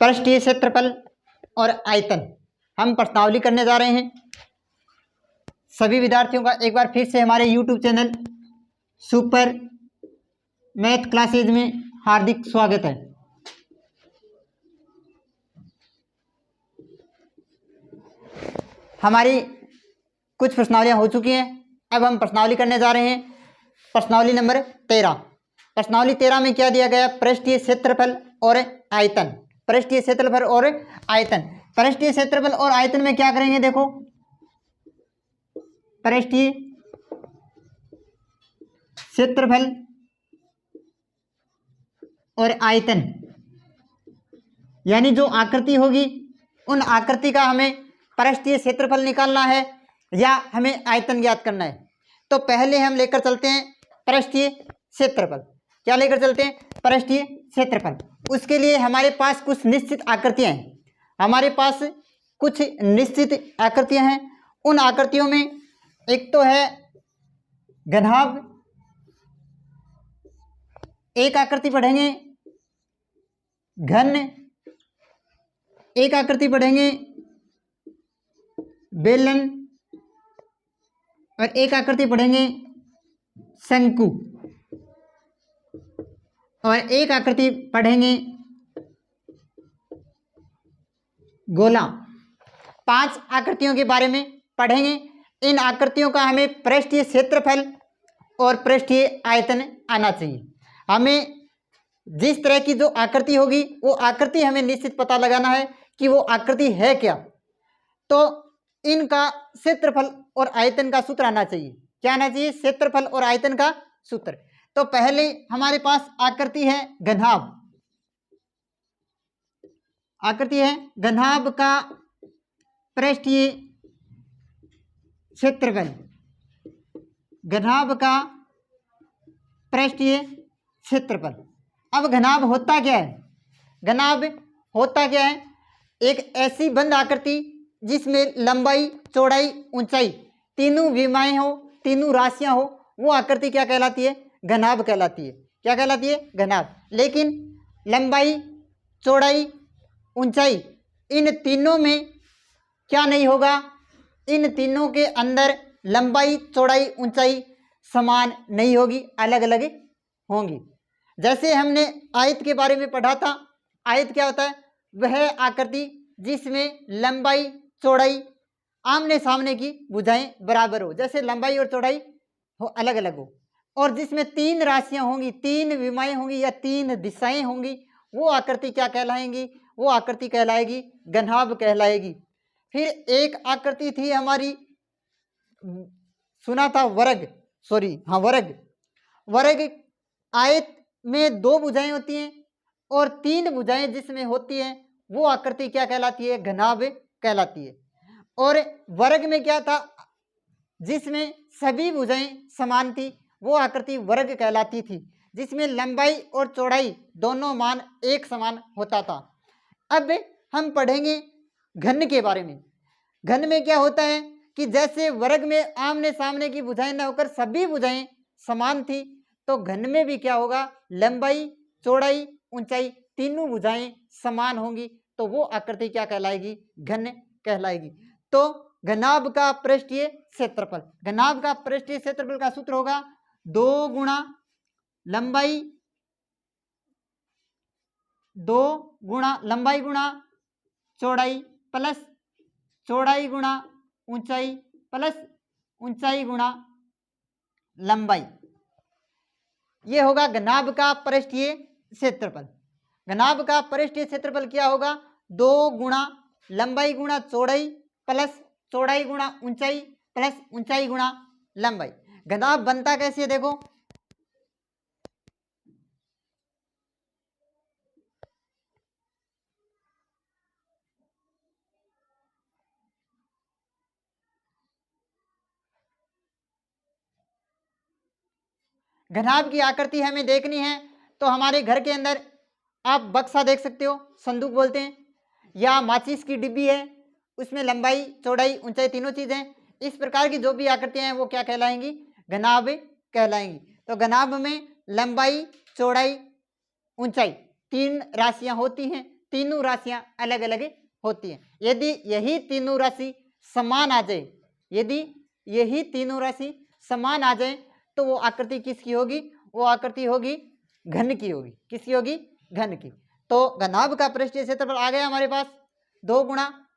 पृष्ठीय क्षेत्रफल और आयतन हम प्रश्नावली करने जा रहे हैं। सभी विद्यार्थियों का एक बार फिर से हमारे YouTube channel super math classes में हार्दिक स्वागत है। हमारी कुछ प्रश्नावलियाँ हो चुकी हैं, अब हम प्रश्नावली करने जा रहे हैं। प्रश्नावली नंबर 13। प्रश्नावली 13 में क्या दिया गया? पृष्ठीय क्षेत्रफल और आयतन। पृष्ठीय क्षेत्रफल और आयतन। पृष्ठीय क्षेत्रफल और आयतन में क्या करेंगे? देखो, पृष्ठीय क्षेत्रफल और आयतन यानी जो आकृति होगी उन आकृति का हमें पृष्ठीय क्षेत्रफल निकालना है या हमें आयतन ज्ञात करना है। तो पहले हम लेकर चलते हैं पृष्ठीय क्षेत्रफल। क्या लेकर चलते हैं? पृष्ठीय क्षेत्रफल। उसके लिए हमारे पास कुछ निश्चित आकृतियां हैं। हमारे पास कुछ निश्चित आकृतियां हैं। उन आकृतियों में एक तो है घनाभ, एक आकृति पढ़ेंगे घन, एक आकृति पढ़ेंगे बेलन और एक आकृति पढ़ेंगे शंकु और एक आकृति पढ़ेंगे गोला। 5 आकृतियों के बारे में पढ़ेंगे। इन आकृतियों का हमें पृष्ठीय क्षेत्रफल और पृष्ठीय आयतन आना चाहिए। हमें जिस तरह की जो आकृति होगी वो आकृति हमें निश्चित पता लगाना है कि वो आकृति है क्या। तो इनका क्षेत्रफल और आयतन का सूत्र आना चाहिए। क्या आना चाहिए? क्षेत्रफल और आयतन का सूत्र। तो पहले हमारे पास आकृति है घनाभ। आकृति है घनाभ का पृष्ठीय क्षेत्रफल। घनाभ का पृष्ठीय क्षेत्रफल। अब घनाभ होता क्या है? घनाभ होता क्या है? एक ऐसी बंद आकृति जिसमें लंबाई, चौड़ाई, ऊंचाई तीनों विमाएं हो, तीनों राशियां हो, वो आकृति क्या कहलाती है? घनाभ कहलाती है। क्या कहलाती है? घनाभ। लेकिन लंबाई, चौड़ाई, ऊंचाई इन तीनों में क्या नहीं होगा? इन तीनों के अंदर लंबाई, चौड़ाई, ऊंचाई समान नहीं होगी, अलग अलग होंगी। जैसे हमने आयत के बारे में पढ़ा था। आयत क्या होता है? वह आकृति जिसमें लंबाई, चौड़ाई आमने सामने की भुजाएं बराबर हो। जैसे लंबाई और चौड़ाई हो अलग अलग हो, और जिसमें 3 राशियां होंगी, 3 विमाएं होंगी या 3 दिशाएं होंगी, वो आकृति क्या कहलाएंगी? वो आकृति कहलाएगी घनाभ कहलाएगी। फिर एक आकृति थी हमारी, सुना था वर्ग, वर्ग। वर्ग आयत में 2 भुजाएं होती हैं और 3 भुजाएं जिसमें होती हैं वो आकृति क्या कहलाती है? घनाभ कहलाती है। और वर्ग में क्या था? जिसमें सभी भुजाएं समान थी वो आकृति वर्ग कहलाती थी, जिसमें लंबाई और चौड़ाई दोनों मान एक समान होता था। अब हम पढ़ेंगे घन के बारे में। घन में क्या होता है कि जैसे वर्ग में आमने सामने की भुजाएं न होकर सभी भुजाएं समान थी, तो घन में भी क्या होगा? लंबाई, चौड़ाई, ऊंचाई तीनों भुजाएं समान होंगी, तो वो आकृति क्या कहलाएगी? घन कहलाएगी। तो घनाभ का पृष्ठीय क्षेत्रफल, घनाभ का पृष्ठीय क्षेत्रफल का सूत्र होगा 2 गुणा लंबाई, 2 गुणा लंबाई गुणा चौड़ाई प्लस चौड़ाई गुणा ऊंचाई प्लस ऊंचाई गुणा लंबाई। ये होगा घनाभ का पृष्ठीय क्षेत्रफल। घनाभ का पृष्ठीय क्षेत्रफल क्या होगा? 2 गुणा लंबाई गुणा चौड़ाई प्लस चौड़ाई गुणा ऊंचाई प्लस ऊंचाई गुणा लंबाई। घनाभ बनता कैसे है? देखो, घनाभ की आकृति हमें देखनी है तो हमारे घर के अंदर आप बक्सा देख सकते हो, संदूक बोलते हैं, या माचिस की डिब्बी है, उसमें लंबाई, चौड़ाई, ऊंचाई तीनों चीजें, इस प्रकार की जो भी आकृतियां हैं वो क्या कहलाएंगी? घनाभ कहलाएंगी। तो घनाभ में लंबाई, चौड़ाई, ऊंचाई 3 राशियां होती हैं, तीनों राशियां अलग अलग होती हैं। यदि यही तीनों राशि समान आ जाए, यदि यही तीनों राशि समान आ जाए तो वो आकृति किसकी होगी? वो आकृति होगी घन की होगी। किसकी होगी? घन की। तो घनाभ का पृष्ठीय क्षेत्रफल आ गया हमारे पास 2 गुणा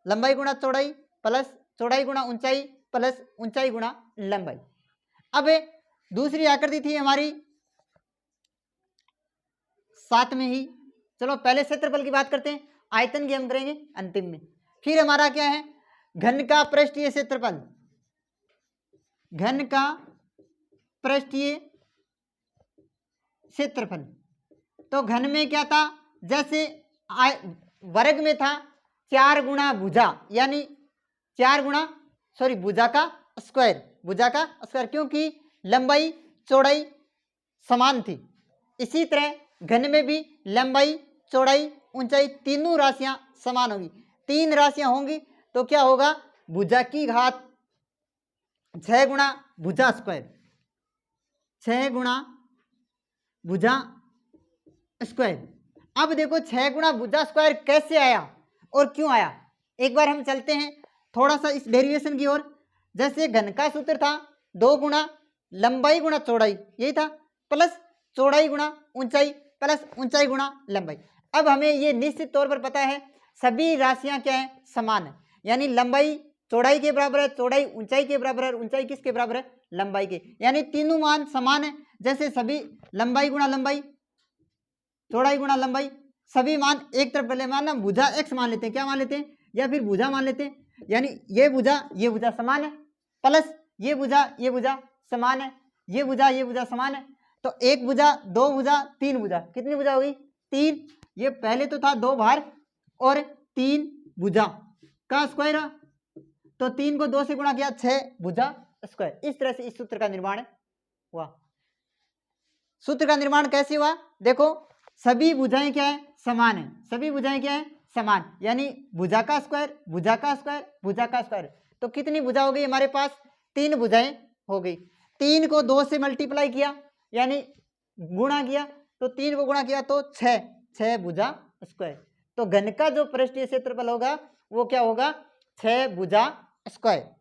लंबाई गुणा चौड़ाई प्लस चौड़ाई गुणा ऊंचाई प्लस ऊंचाई गुणा लंबाई। अब दूसरी आकृति थी हमारी 7 में ही। चलो पहले क्षेत्रफल की बात करते हैं, आयतन की हम करेंगे अंतिम में। फिर हमारा क्या है? घन का पृष्ठीय क्षेत्रफल। घन का पृष्ठीय क्षेत्रफल। तो घन में क्या था? जैसे वर्ग में था 4 गुणा भुजा, यानी 4 गुणा भुजा का स्क्वायर, भुजा का स्क्वायर, क्योंकि लंबाई चौड़ाई समान थी। इसी तरह घन में भी लंबाई चौड़ाई ऊंचाई तीनों राशियां समान होंगी। 3 राशियां होंगी तो क्या होगा? भुजा की घात 6 गुणा भुजा स्क्वायर, 6 गुणा भुजा स्क्वायर। अब देखो 6 गुणा भुजा स्क्वायर कैसे आया और क्यों आया? एक बार हम चलते हैं थोड़ा सा इस डेरिवेशन की ओर। जैसे घन का सूत्र था 2 गुणा लंबाई गुणा चौड़ाई, यही था, प्लस चौड़ाई गुणा ऊंचाई प्लस ऊंचाई गुणा लंबाई। अब हमें ये निश्चित तौर पर पता है सभी राशियां क्या है? समान है, यानी लंबाई चौड़ाई के बराबर है, चौड़ाई ऊंचाई के बराबर है, ऊंचाई किसके बराबर है? लंबाई के, यानी तीनों मान समान है। जैसे सभी लंबाई गुणा लंबाई चौड़ाई गुणा लंबाई, सभी मान एक तरफ पहले मानना भुजा x मान लेते हैं, क्या मान लेते हैं? या फिर भुजा मान लेते हैं, यानी ये भुजा समान है, प्लस ये भुजा समान है, ये भुजा समान है। तो एक भुजा, दो भुजा, तीन भुजा, कितनी भुजा हो गई? 3। ये पहले तो था 2 भार और 3 भुजा का स्क्वायर, तो 3 को 2 से गुणा किया 6 भुजा स्क्वायर। इस तरह से इस सूत्र का निर्माण हुआ। सूत्र का निर्माण कैसे हुआ? देखो सभी भुजाएं क्या है? समान है, सभी भुजाएं क्या है? समान, यानी भुजा का स्क्वायर भुजा का स्क्वायर भुजा का स्क्वायर। तो कितनी भुजा हो गई हमारे पास? 3 भुजाएं हो गई। 3 को 2 से मल्टीप्लाई किया, यानी गुणा किया, तो 3 को गुणा किया तो 6 भुजा स्क्वायर। तो घन का जो पृष्ठीय क्षेत्रफल होगा वो क्या होगा? 6 भुजा स्क्वायर।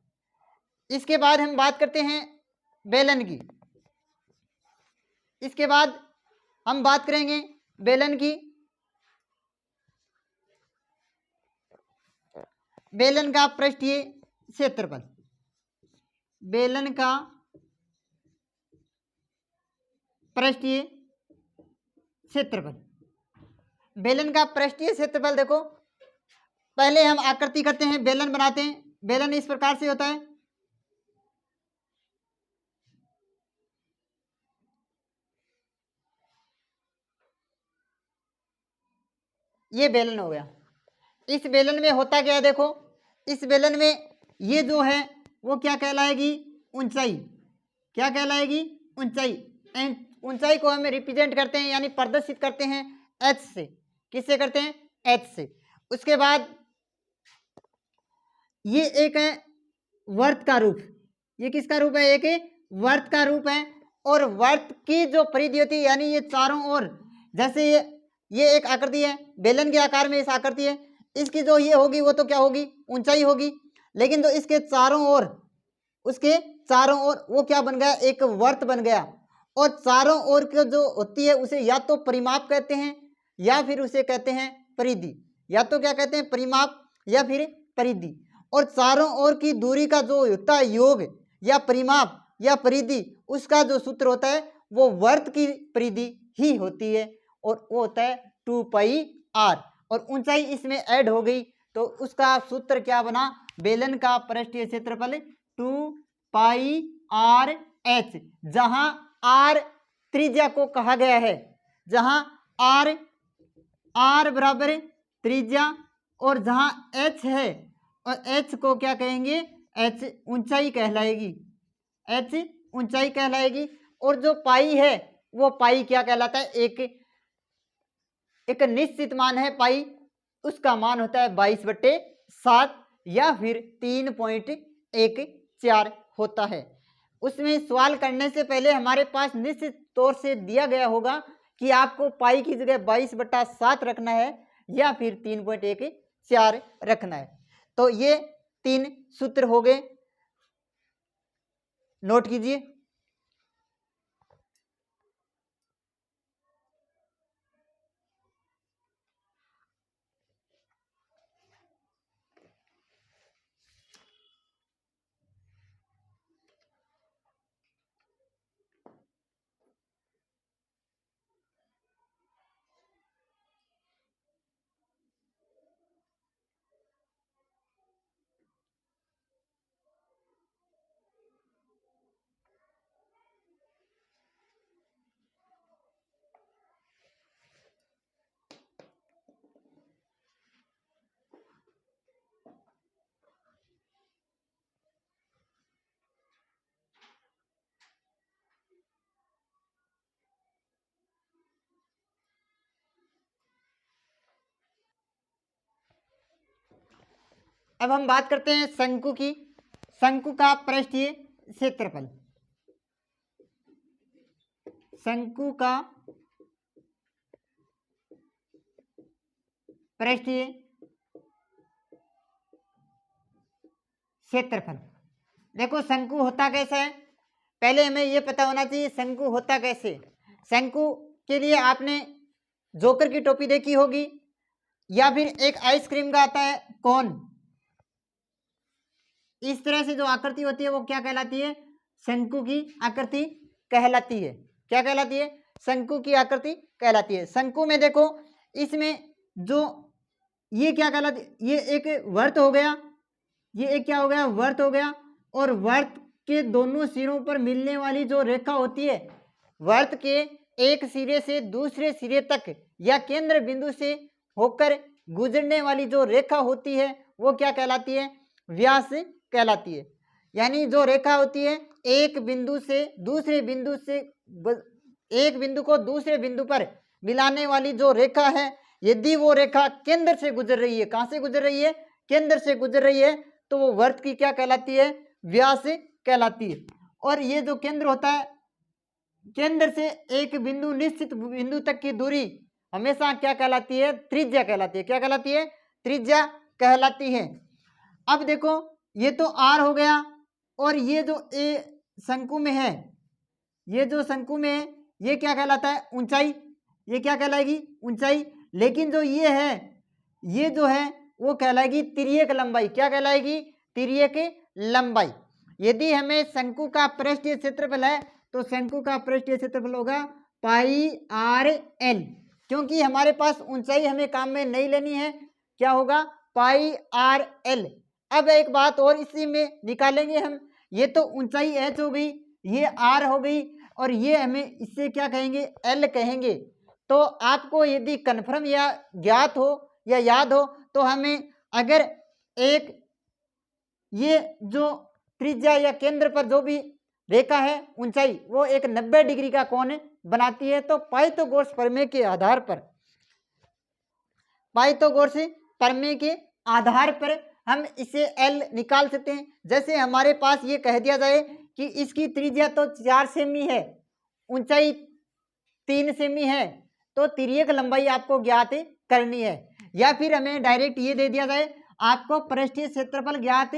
इसके बाद हम बात करते हैं बेलन की। इसके बाद हम बात करेंगे बेलन की। बेलन का पृष्ठीय क्षेत्रफल, बेलन का पृष्ठीय क्षेत्रफल। बेलन का पृष्ठीय क्षेत्रफल देखो, पहले हम आकृति करते हैं, बेलन बनाते हैं। बेलन इस प्रकार से होता है, ये बेलन हो गया। इस बेलन में होता क्या है? देखो इस बेलन में ये जो है वो क्या कहलाएगी? ऊंचाई। क्या कहलाएगी? ऊंचाई। एंड ऊंचाई को हमें रिप्रेजेंट करते हैं, यानी प्रदर्शित करते हैं h से। किससे करते हैं? h से। उसके बाद ये एक है वर्त का रूप। ये किसका रूप है? एक वर्त का रूप है। और वर्त की जो परिधि होती है, यानी ये चारों ओर, जैसे ये एक आकृति है, बेलन के आकार में इस आकृति है, इसकी जो ये होगी वो तो क्या होगी? ऊंचाई होगी। लेकिन जो इसके चारों ओर, उसके चारों ओर वो क्या बन गया? एक वर्त बन गया। और चारों ओर की जो होती है उसे या तो परिमाप कहते हैं या फिर उसे कहते हैं परिधि। या तो क्या कहते हैं? परिमाप या फिर परिधि। और चारों ओर की दूरी का जो होता है योग या परिमाप या परिधि, उसका जो सूत्र होता है वो वर्त की परिधि ही होती है, और वो होता है 2πr। और ऊंचाई इसमें ऐड हो गई तो उसका सूत्र क्या बना? बेलन का पृष्ठीय क्षेत्रफल 2πrh, जहां r त्रिज्या को कहा गया है, जहां r बराबर त्रिज्या, और जहां h है, और h को क्या कहेंगे? h ऊंचाई कहलाएगी, h ऊंचाई कहलाएगी। और जो पाई है वो पाई क्या कहलाता है? एक निश्चित मान है पाई, उसका मान होता है 22/7 या फिर 3.14 होता है। उसमें सवाल करने से पहले हमारे पास निश्चित तौर से दिया गया होगा कि आपको पाई की जगह 22/7 रखना है या फिर 3.14 रखना है। तो ये 3 सूत्र हो गए, नोट कीजिए। अब हम बात करते हैं शंकु की। शंकु का पृष्ठीय क्षेत्रफल, शंकु का पृष्ठीय क्षेत्रफल। देखो शंकु होता कैसा है, पहले हमें यह पता होना चाहिए शंकु होता कैसे। शंकु के लिए आपने जोकर की टोपी देखी होगी, या फिर एक आइसक्रीम का आता है कोन। इस तरह से जो आकृति होती है वो क्या कहलाती है, शंकु की आकृति कहलाती है। क्या कहलाती है, शंकु की आकृति कहलाती है। शंकु में देखो, इसमें जो ये क्या कहलाती है, ये एक वर्त हो गया, ये एक क्या हो गया, वर्त हो गया। और वर्त के दोनों सिरों पर मिलने वाली जो रेखा होती है, वर्त के एक सिरे से दूसरे सिरे तक या केंद्र बिंदु से होकर गुजरने वाली जो रेखा होती है वो क्या कहलाती है, व्यास कहलाती है। यानी जो रेखा होती है एक बिंदु से दूसरे बिंदु से, एक बिंदु को दूसरे बिंदु पर मिलाने वाली जो रेखा है, यदि वो रेखा केंद्र से गुजर रही है, कहां से गुजर रही है, केंद्र से गुजर रही है, तो वो वर्त की क्या कहलाती है, व्यास कहलाती है। और ये जो केंद्र होता है, केंद्र से एक बिंदु निश्चित बिंदु तक की दूरी हमेशा क्या कहलाती है, त्रिज्या कहलाती है। क्या कहलाती है, त्रिज्या कहलाती है। अब देखो ये तो आर हो गया, और ये जो ए शंकु में है, ये जो शंकु में है ये क्या कहलाता है, ऊंचाई। ये क्या कहलाएगी, ऊंचाई। लेकिन जो ये है, ये जो है वो कहलाएगी तिर्यक लंबाई। क्या कहलाएगी, तिर्यक लंबाई। यदि हमें शंकु का पृष्ठीय क्षेत्रफल है तो शंकु का पृष्ठीय क्षेत्रफल होगा पाई आर एल, क्योंकि हमारे पास ऊंचाई हमें काम में नहीं लेनी है, क्या होगा, पाई आर एल। अब एक बात और इसी में निकालेंगे हम, ये तो ऊंचाई एच हो गई, ये आर हो गई, और ये हमें इससे क्या कहेंगे, एल कहेंगे। तो आपको यदि कन्फर्म या ज्ञात हो या याद हो तो हमें अगर एक ये जो त्रिज्या या केंद्र पर जो भी रेखा है ऊंचाई वो एक 90 डिग्री का कोण बनाती है, तो पाइथागोरस प्रमेय के आधार पर, पाइथागोरस प्रमेय के आधार पर हम इसे एल निकाल सकते हैं। जैसे हमारे पास ये कह दिया जाए कि इसकी त्रिज्या तो 4 सेमी है, ऊंचाई 3 सेमी है, तो तिर्यक लंबाई आपको ज्ञात करनी है। या फिर हमें डायरेक्ट ये दे दिया जाए आपको पृष्ठीय क्षेत्रफल ज्ञात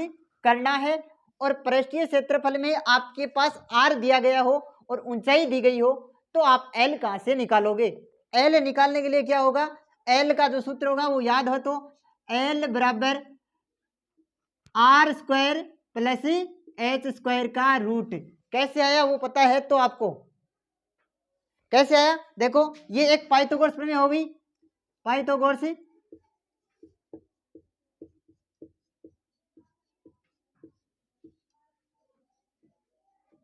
करना है, और पृष्ठीय क्षेत्रफल में आपके पास आर दिया गया हो और ऊंचाई दी गई हो, तो आप एल कहाँ से निकालोगे। एल निकालने के लिए क्या होगा, एल का जो सूत्र होगा वो याद हो, तो एल बराबर R square plus H square का रूट। कैसे आया वो पता है तो आपको, कैसे आया, देखो ये एक पाइथागोरस प्रमेय हो गई, पाइथागोरस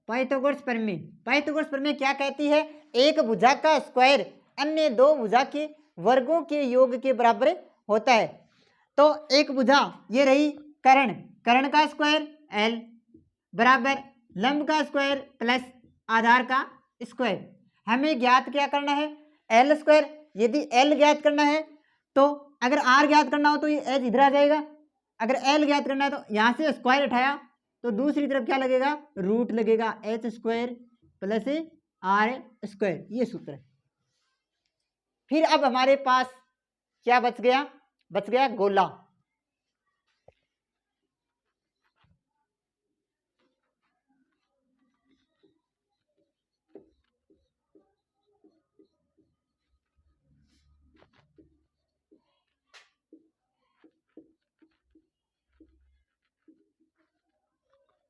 पाइथागोरस प्रमेय। पाइथागोरस प्रमेय क्या कहती है, एक भुजा का स्क्वायर अन्य दो भुजा के वर्गों के योग के बराबर होता है। तो एक भुजा ये रही कर्ण, कर्ण का स्क्वायर एल बराबर लंब का स्क्वायर प्लस आधार का स्क्वायर। हमें ज्ञात क्या करना है, एल स्क्वायर। यदि एल ज्ञात करना है तो अगर आर ज्ञात करना हो तो ये एच इधर आ जाएगा, अगर एल ज्ञात करना है तो यहाँ से स्क्वायर उठाया तो दूसरी तरफ क्या लगेगा, रूट लगेगा, H square plus R square, ये सूत्र है। फिर अब हमारे पास क्या बच गया? बच गया गोला।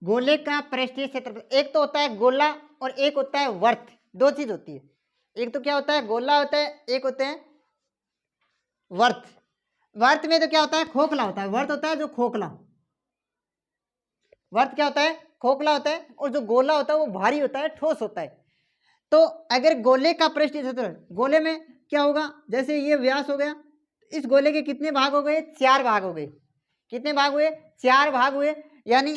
गोले का पृष्ठीय क्षेत्रफल, एक तो होता है गोला और एक होता है वर्त, दो चीज होती है। एक तो क्या होता है? गोला होता है, एक होते हैं वर्त। वर्त में तो क्या होता है? खोखला होता है। वर्त होता है जो खोखला, वर्त क्या होता है? खोखला होता है। और जो गोला होता है वो भारी होता है, ठोस होता है। तो अगर गोले का पृष्ठीय क्षेत्रफल, गोले में क्या होगा? जैसे ये व्यास हो गया, इस गोले के कितने भाग हो गए? 4 भाग हो गए। कितने भाग हुए? 4 भाग हुए। यानी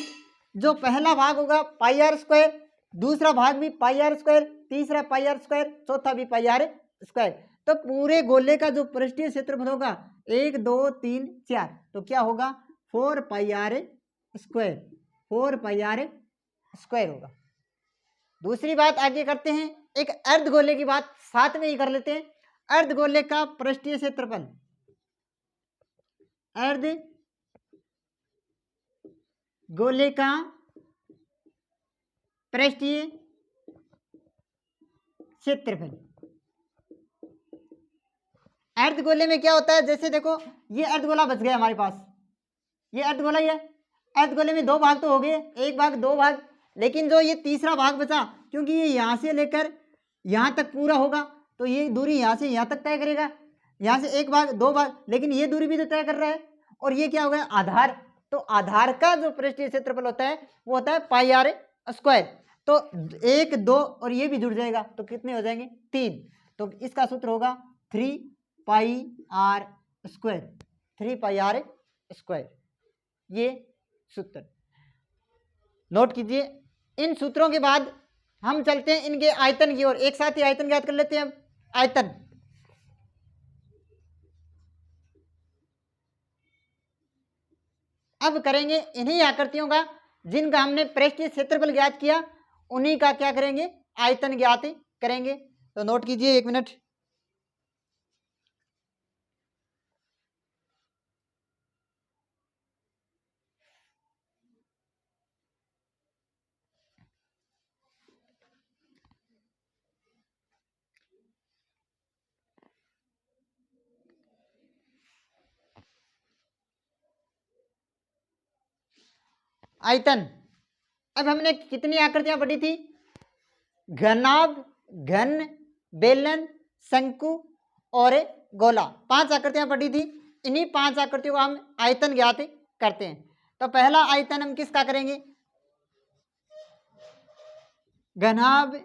जो पहला भाग होगा पाई आर स्क्वायर, दूसरा भाग भी पाई आर स्क्वायर, तीसरा पाई आर स्क्वायर, चौथा भी पाई आर स्क्वायर। तो पूरे गोले का जो पृष्ठीय क्षेत्रफल होगा 1 2 3 4, तो क्या होगा? 4 pi R square, 4 pi R square होगा। दूसरी बात आगे करते हैं, एक अर्धगोले की बात साथ में ही कर लेते हैं। अर्धगोले का पृष्ठीय क्षेत्रफल, अर्ध गोले का पृष्ठीय क्षेत्रफल। अर्धगोले में क्या होता है? जैसे देखो ये अर्धगोला बच गया हमारे पास, ये अर्धगोला ही है। अर्धगोले में 2 भाग तो हो गए, 1 भाग 2 भाग, लेकिन जो ये तीसरा भाग बचा, क्योंकि ये यहां से लेकर यहां तक पूरा होगा तो ये दूरी यहां से यहां तक तय करेगा। यहां से 1 भाग 2 भाग, लेकिन ये दूरी भी तो तय कर रहा है। और ये क्या हो गया? आधार। तो आधार का जो पृष्ठीय क्षेत्रफल होता है वो होता है पाई आर स्क्वायर। तो 1 2 और ये भी जुड़ जाएगा तो कितने हो जाएंगे? 3। तो इसका सूत्र होगा 3 pi R square, 3 pi R square. ये सूत्र नोट कीजिए। इन सूत्रों के बाद हम चलते हैं इनके आयतन की ओर। एक साथ ही आयतन ज्ञात कर लेते हैं। अब आयतन, अब करेंगे इन्हीं आकृतियों का जिनका हमने पृष्ठीय क्षेत्रफल ज्ञात किया, उन्हीं का क्या करेंगे? आयतन ज्ञात करेंगे। तो नोट कीजिए 1 मिनट। आयतन, अब हमने कितनी आकृतियां पढ़ी थी? घनाभ, घन, बेलन, शंकु और गोला, 5 आकृतियां पढ़ी थी। इन्हीं 5 आकृतियों का हम आयतन ज्ञात करते हैं। तो पहला आयतन हम किसका करेंगे? घनाभ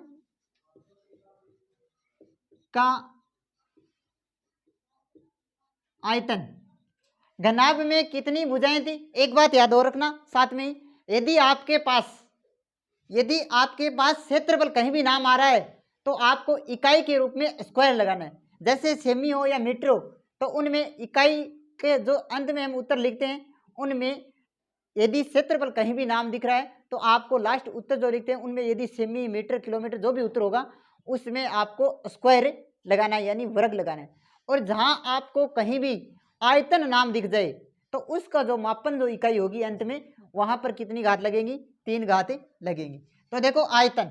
का आयतन। घनाभ में कितनी भुजाएं थी? एक बात याद हो रखना साथ में ही, यदि आपके पास क्षेत्रफल कहीं भी नाम आ रहा है तो आपको इकाई के रूप में स्क्वायर लगाना है। जैसे सेमी हो या मीटर हो तो उनमें इकाई के जो अंत में हम उत्तर लिखते हैं उनमें यदि क्षेत्रफल कहीं भी नाम दिख रहा है तो आपको लास्ट उत्तर जो लिखते हैं उनमें यदि सेमी, मीटर, किलोमीटर जो भी उत्तर होगा उसमें आपको स्क्वायर लगाना है, यानी वर्ग लगाना है। और जहां आपको कहीं भी आयतन नाम दिख जाए तो उसका जो मापन जो इकाई होगी अंत में वहां पर कितनी घात लगेंगी? 3 घातें लगेंगी। तो देखो आयतन,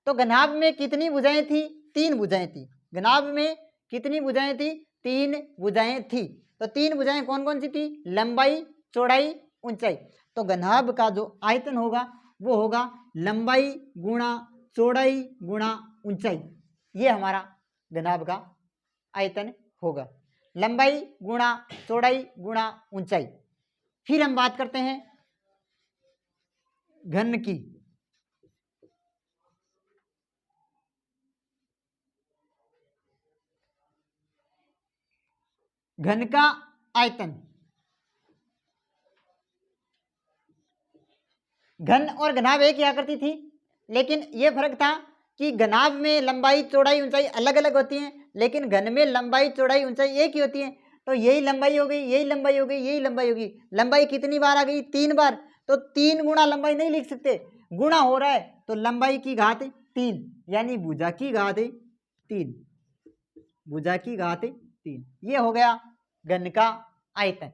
तो घनाभ में कितनी भुजाएं थी? 3 भुजाएं थी। घनाभ में कितनी भुजाएं थी? 3 भुजाएं थी। तो 3 भुजाएं कौन कौन सी थी? लंबाई, चौड़ाई, ऊंचाई। तो घनाभ का जो आयतन होगा वो होगा लंबाई गुणा चौड़ाई गुणा ऊंचाई। ये हमारा घनाभ का आयतन होगा, लंबाई गुणा चौड़ाई गुणा ऊंचाई। फिर हम बात करते हैं घन की। घन का आयतन, घन और घनाभ एक ही आकृति थी, लेकिन यह फर्क था कि घनाभ में लंबाई चौड़ाई ऊंचाई अलग अलग होती हैं, लेकिन घन में लंबाई चौड़ाई ऊंचाई एक ही होती है। तो यही लंबाई हो गई, यही लंबाई हो गई, यही लंबाई होगी। लंबाई कितनी बार आ गई? 3 बार। तो 3 गुणा लंबाई नहीं लिख सकते, गुणा हो रहा है तो लंबाई की घात 3, यानी भुजा की घात 3, भुजा की घात 3। ये हो गया घन का आयतन।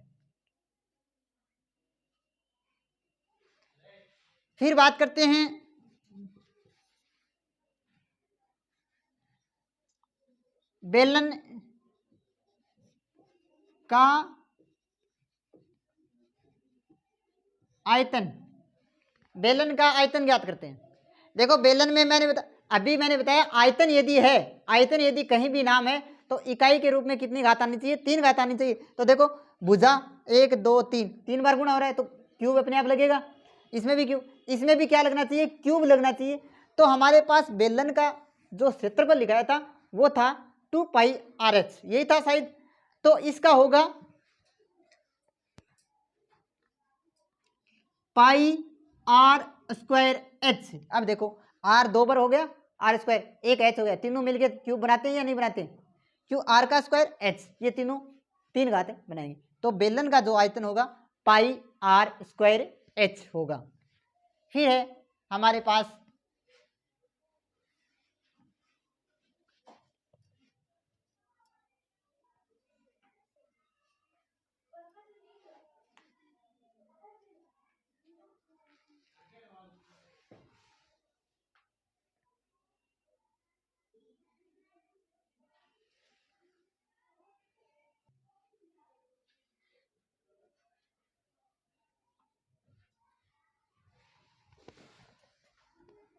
फिर बात करते हैं बेलन का आयतन। बेलन का आयतन ज्ञात करते हैं। देखो बेलन में मैंने बताया आयतन यदि है, आयतन यदि कहीं भी नाम है तो इकाई के रूप में कितनी घात आनी चाहिए? 3 घात आनी चाहिए। तो देखो भुजा 1 2 3, 3 बार गुणा हो रहा है तो क्यूब अपने आप लगेगा। इसमें भी क्यूब, इसमें भी क्या लगना चाहिए? क्यूब लगना चाहिए। तो हमारे पास बेलन का जो क्षेत्रफल लिखाया था वो था 2 पाई आर एच, यही था शायद। तो इसका होगा पाई आर स्क्वायर एच। अब देखो आर 2 बार हो गया, आर स्क्वायर, एक एच हो गया, तीनों मिलके क्यूब बनाते हैं या नहीं बनाते? क्यों? आर का स्क्वायर एच, ये तीनों 3 घातें बनाएंगे। तो बेलन का जो आयतन होगा पाई आर स्क्वायर एच होगा। फिर है हमारे पास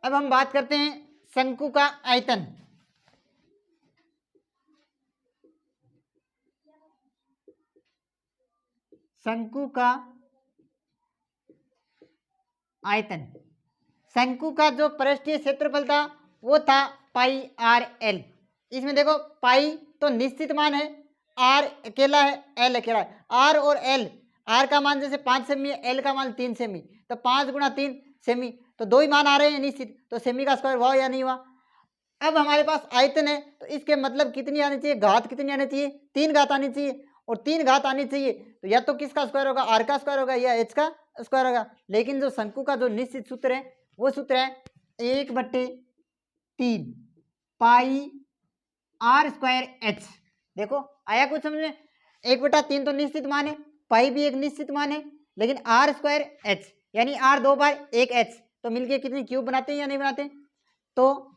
अब हम बात करते हैं शंकु का आयतन। शंकु का आयतन, शंकु का जो पृष्ठीय क्षेत्रफल था वो था पाई आर एल। इसमें देखो पाई तो निश्चित मान है, आर अकेला है, एल अकेला है। आर और एल, आर का मान जैसे 5 सेमी है, एल का मान 3 सेमी, तो 5 गुणा 3 सेमी, तो 2 ही मान आ रहे हैं निश्चित, तो सेमी का स्क्वायर हुआ या नहीं हुआ? अब हमारे पास आयतन है तो इसके मतलब कितनी आनी चाहिए? घात कितनी आनी चाहिए? 3 घात आनी चाहिए। और 3 घात आनी चाहिए तो या तो किसका स्क्वायर होगा? आर का स्क्वायर होगा या एच का स्क्वायर होगा। लेकिन जो शंकु का जो निश्चित सूत्र है वो सूत्र है 1/3 पाई आर स्क्वायर एच। देखो आया कुछ समझ में? 1/3 तो निश्चित मान है, पाई भी एक निश्चित मान है, लेकिन आर स्क्वायर एच यानी आर 2 बार 1 एच, तो मिलके कितनी क्यूब बनाते हैं या नहीं बनाते? तो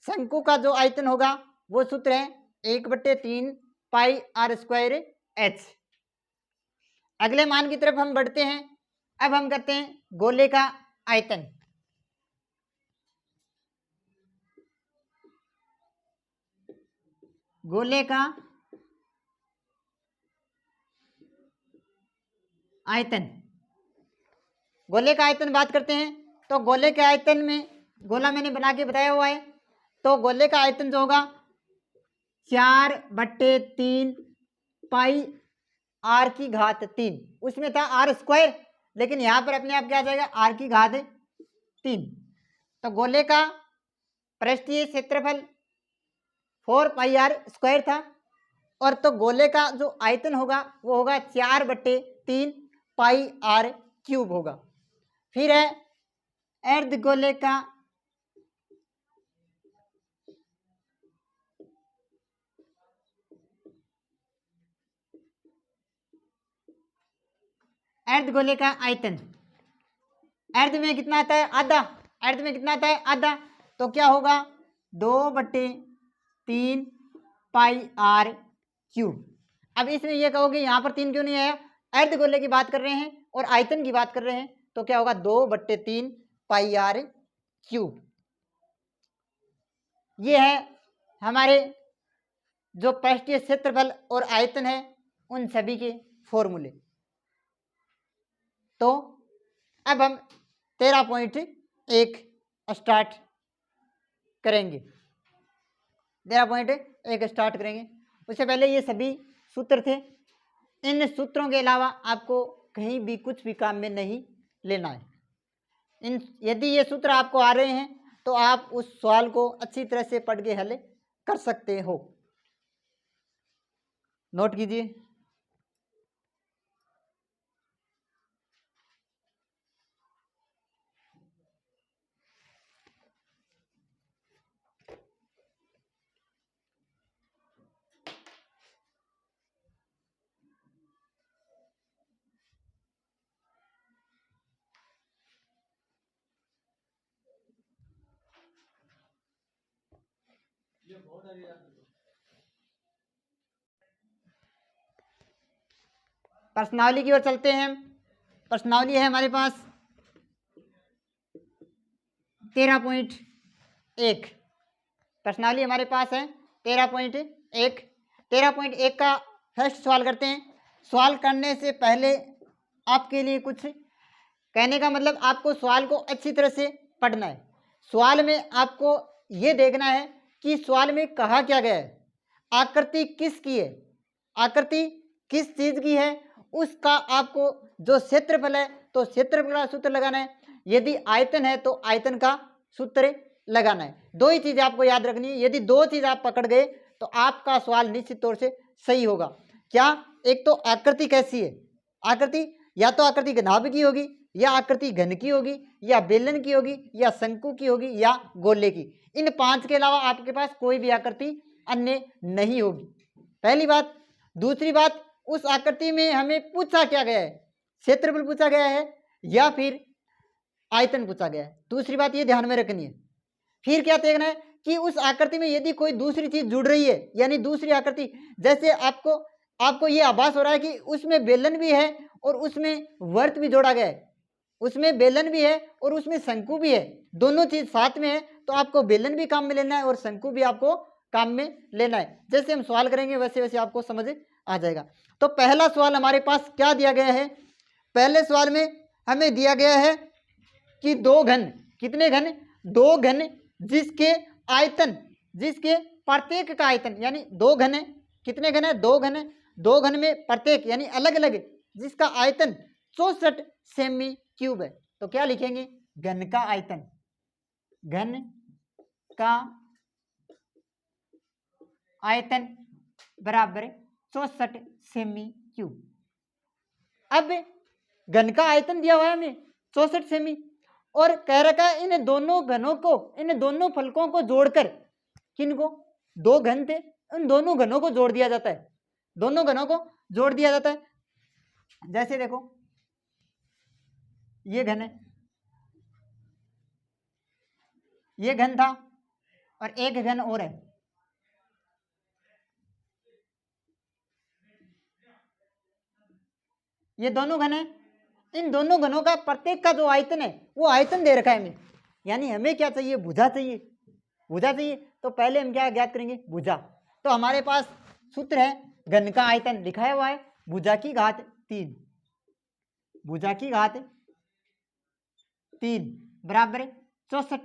शंकु का जो आयतन होगा वो सूत्र है 1/3 पाई आर स्क्वायर एच। अगले मान की तरफ हम बढ़ते हैं। अब हम करते हैं गोले का आयतन। गोले का आयतन, गोले का आयतन बात करते हैं तो गोले के आयतन में गोला मैंने बना के बताया हुआ है। तो गोले का आयतन जो होगा 4/3 पाई आर की घात 3, उसमें था आर स्क्वायर, लेकिन यहां पर अपने आप क्या आ जाएगा? आर की घात 3। तो गोले का पृष्ठीय क्षेत्रफल 4 पाई आर स्क्वायर था, और तो गोले का जो आयतन होगा वो होगा 4/3 पाई आर क्यूब होगा। फिर है अर्ध गोले का अर्ध गोले का आयतन। अर्ध में कितना आता है? आधा। अर्ध में कितना आता है? आधा। तो क्या होगा? 2/3 पाई आर क्यूब। अब इसमें यह कहोगे यहाँ पर 3 क्यों नहीं आया? अर्ध गोले की बात कर रहे हैं और आयतन की बात कर रहे हैं, तो क्या होगा? 2/3 पाई आर क्यूब। ये है हमारे जो पृष्ठीय क्षेत्रफल और आयतन है उन सभी के फॉर्मूले। तो अब हम 13.1 स्टार्ट करेंगे। 13.1 स्टार्ट करेंगे। उससे पहले ये सभी सूत्र थे। इन सूत्रों के अलावा आपको कहीं भी कुछ भी काम में नहीं लेना है। यदि ये सूत्र आपको आ रहे हैं तो आप उस सवाल को अच्छी तरह से पढ़ के हल कर सकते हो। नोट कीजिए। प्रश्नावली की ओर चलते हैं। प्रश्नावली है हमारे पास 13.1। प्रश्नावली हमारे पास है 13.1। 13.1 का फर्स्ट सवाल करते हैं। सवाल करने से पहले आपके लिए कुछ कहने का मतलब, आपको सवाल को अच्छी तरह से पढ़ना है। सवाल में आपको ये देखना है कि सवाल में कहा क्या गया है, आकृति किसकी है, आकृति किस चीज की है, उसका आपको जो क्षेत्रफल है तो क्षेत्रफल का सूत्र लगाना है। यदि आयतन है तो आयतन का सूत्र लगाना है। दो ही चीजें आपको याद रखनी है। यदि दो चीज आप पकड़ गए तो आपका सवाल निश्चित तौर से सही होगा। क्या? एक तो आकृति कैसी है, आकृति या तो आकृति घनाभ की होगी, या आकृति घन की होगी, या बेलन की होगी, या शंकु की होगी, या गोले की। इन पांच के अलावा आपके पास कोई भी आकृति अन्य नहीं होगी, पहली बात। दूसरी बात, उस आकृति में हमें पूछा क्या गया है, क्षेत्रफल पूछा गया है या फिर आयतन पूछा गया है। दूसरी बात ये ध्यान में रखनी है। फिर क्या देखना है कि उस आकृति में यदि कोई दूसरी चीज जुड़ रही है, यानी दूसरी आकृति, जैसे आपको ये आभास हो रहा है कि उसमें बेलन भी है और उसमें वर्त भी जोड़ा गया है, उसमें बेलन भी है और उसमें शंकु भी है, दोनों चीज साथ में है, तो आपको बेलन भी काम में लेना है और शंकु भी आपको काम में लेना है। जैसे हम सवाल करेंगे वैसे वैसे आपको समझ आ जाएगा। तो पहला सवाल हमारे पास क्या दिया गया है? पहले सवाल में हमें दिया गया है कि दो घन, कितने घन? दो घन जिसके आयतन, जिसके प्रत्येक का आयतन, यानी दो घन है, कितने घन है? दो घन है। दो घन में प्रत्येक यानी अलग अलग जिसका आयतन 64 सेमी क्यूब है। तो क्या लिखेंगे? घन का आयतन, घन का आयतन बराबर 64 सेमी क्यूब। अब घन का आयतन दिया हुआ है हमें 64 सेमी, और कह रखा है इन दोनों घनों को, इन दोनों फलकों को जोड़कर, किनको? दो घन थे, उन दोनों घनों को जोड़ दिया जाता है, दोनों घनों को जोड़ दिया जाता है। जैसे देखो ये घन है, ये घन था और एक घन और है, ये दोनों घन है। इन दोनों घनों का प्रत्येक का जो आयतन है वो आयतन दे रखा है हमें, यानी हमें क्या चाहिए? भुजा चाहिए, भुजा चाहिए। तो पहले हम क्या ज्ञात करेंगे? भुजा। तो हमारे पास सूत्र है, घन का आयतन लिखा हुआ है भुजा की घात 3, भुजा की घात 3 बराबर 64।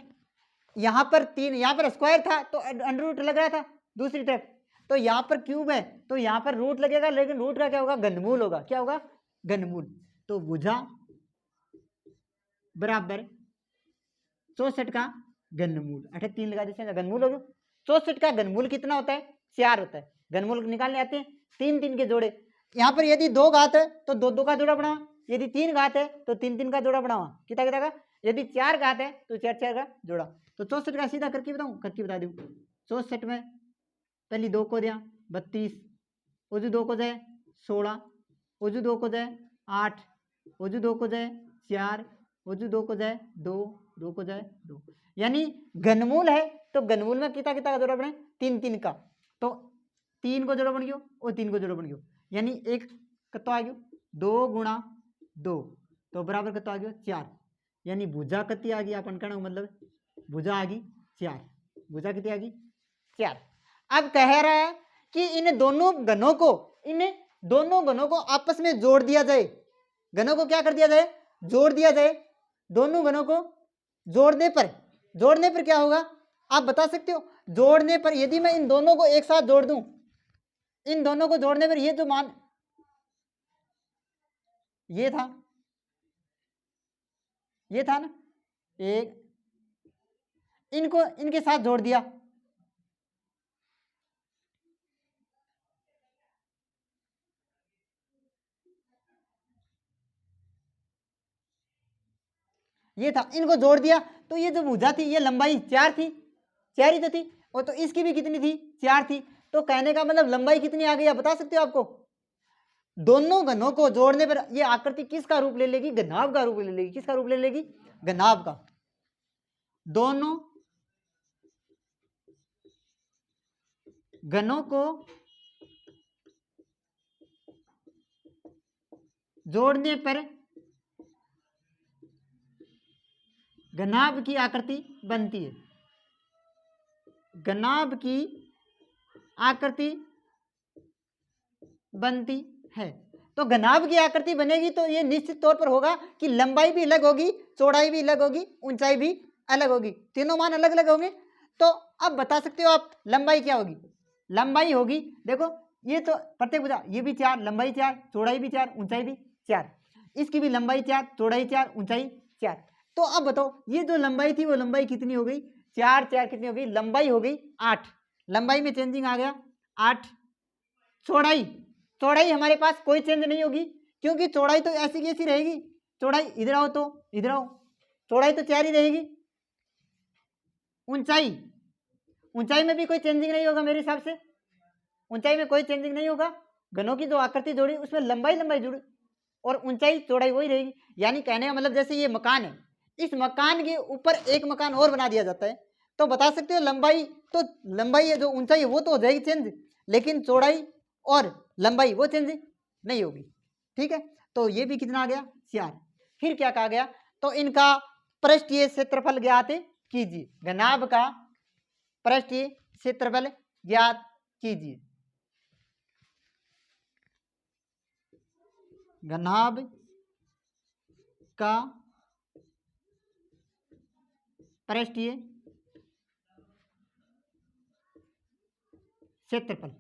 यहाँ पर 3, यहाँ पर स्क्वायर था तो अंडर रूट लग रहा था दूसरी तरफ, तो यहाँ पर क्यूब है तो यहाँ पर रूट लगेगा, लेकिन रूट का क्या होगा? घनमूल होगा। क्या होगा? घनमूल। तो भुजा बराबर 64 का घनमूल, 3 लगा दीजिए, घनमूल हो गया। 64 का घनमूल कितना होता है? 4 होता है। घनमूल निकालने आते हैं 3 3 के जोड़े। यहाँ पर यदि 2 घात है तो 2 2 का जोड़ा बनावा, यदि 3 घात है तो 3 3 का जोड़ा बनावा, कितना कितना का? यदि 4 घात है तो 4 4 का जोड़ा। तो 64 का सीधा करके बताऊँ? करके बता दूँ। 64 में पहली 2 को दिया 32, उजू 2 को जाए 16, उजू 2 को जाए 8, उजू 2 को जाए 4, उजू 2 को जाए 2, 2 को जाए 2, यानी घनमूल है तो घनमूल में कितना कितना का जोड़ा बने? 3 3 का। तो 3 को जोड़ा बन गयो और 3 को जोड़ा बन गयो, यानी एक कतो आ गयो 2 गुणा 2 तो बराबर कतो आ गयो 4, यानी भुजा कती आ गई? अपन कहना मतलब भुजा आ गई 4, भुजा कितनी आ गई? 4। अब कह रहा है कि इन दोनों घनों को, इन दोनों घनों को आपस में जोड़ दिया जाए। घनों को क्या कर दिया जाए? जोड़ दिया जाए। दोनों घनों को जोड़ने पर क्या होगा आप बता सकते हो? जोड़ने पर यदि मैं इन दोनों को एक साथ जोड़ दूं, इन दोनों को जोड़ने पर ये जो मान ये था ना, एक, इनको इनके साथ जोड़ दिया, ये था, इनको जोड़ दिया तो ये जो भुजा थी ये लंबाई 4 थी, 4 ही तो थी, और तो इसकी भी कितनी थी? 4 थी। तो कहने का मतलब लंबाई कितनी आ गई आप बता सकते हो? आपको दोनों घनों को जोड़ने पर ये आकृति किसका रूप ले लेगी? घनाभ का रूप ले लेगी। किसका रूप ले लेगी? घनाभ का। दोनों घनों को जोड़ने पर घनाभ की आकृति बनती है। घनाभ की आकृति बनती है। तो घनाभ की आकृति बनेगी तो ये निश्चित तौर पर होगा कि लंबाई भी अलग होगी, चौड़ाई भी अलग होगी, ऊंचाई भी अलग होगी, तीनों मान अलग अलग होंगे। तो अब बता सकते हो आप लंबाई क्या होगी। लंबाई होगी, देखो ये तो प्रत्येक भुजा, ये भी 4, लंबाई 4, चौड़ाई भी 4, ऊंचाई भी 4, इसकी भी लंबाई 4, चौड़ाई 4, ऊंचाई 4। तो अब बताओ ये जो लंबाई थी वो लंबाई कितनी हो गई, 4 4 कितनी हो गई, लंबाई हो गई 8, लंबाई में चेंजिंग आ गया 8। चौड़ाई, चौड़ाई हमारे पास कोई चेंज नहीं होगी क्योंकि चौड़ाई तो ऐसी की ऐसी रहेगी। चौड़ाई इधर आओ तो इधर आओ, चौड़ाई तो 4 ही रहेगी। ऊंचाई, ऊंचाई में भी कोई चेंजिंग नहीं होगा मेरे हिसाब से, ऊंचाई में कोई चेंजिंग नहीं होगा। घनों की जो आकृति जोड़ी उसमें लंबाई लंबाई जुड़ी और ऊंचाई चौड़ाई वही रहेगी। यानी कहने का मतलब जैसे ये मकान है, इस मकान के ऊपर एक मकान और बना दिया जाता है तो बता सकते हो लंबाई, तो लंबाई है जो ऊंचाई है वो तो हो जाएगी चेंज, लेकिन चौड़ाई और लंबाई वो चेंज नहीं होगी। ठीक है, तो ये भी कितना आ गया 4। फिर क्या कहा गया, तो इनका पृष्ठीय क्षेत्रफल ज्ञात कीजिए। घनाभ का पृष्ठीय क्षेत्रफल ज्ञात कीजिए। घनाभ का पृष्ठीय क्षेत्रफल,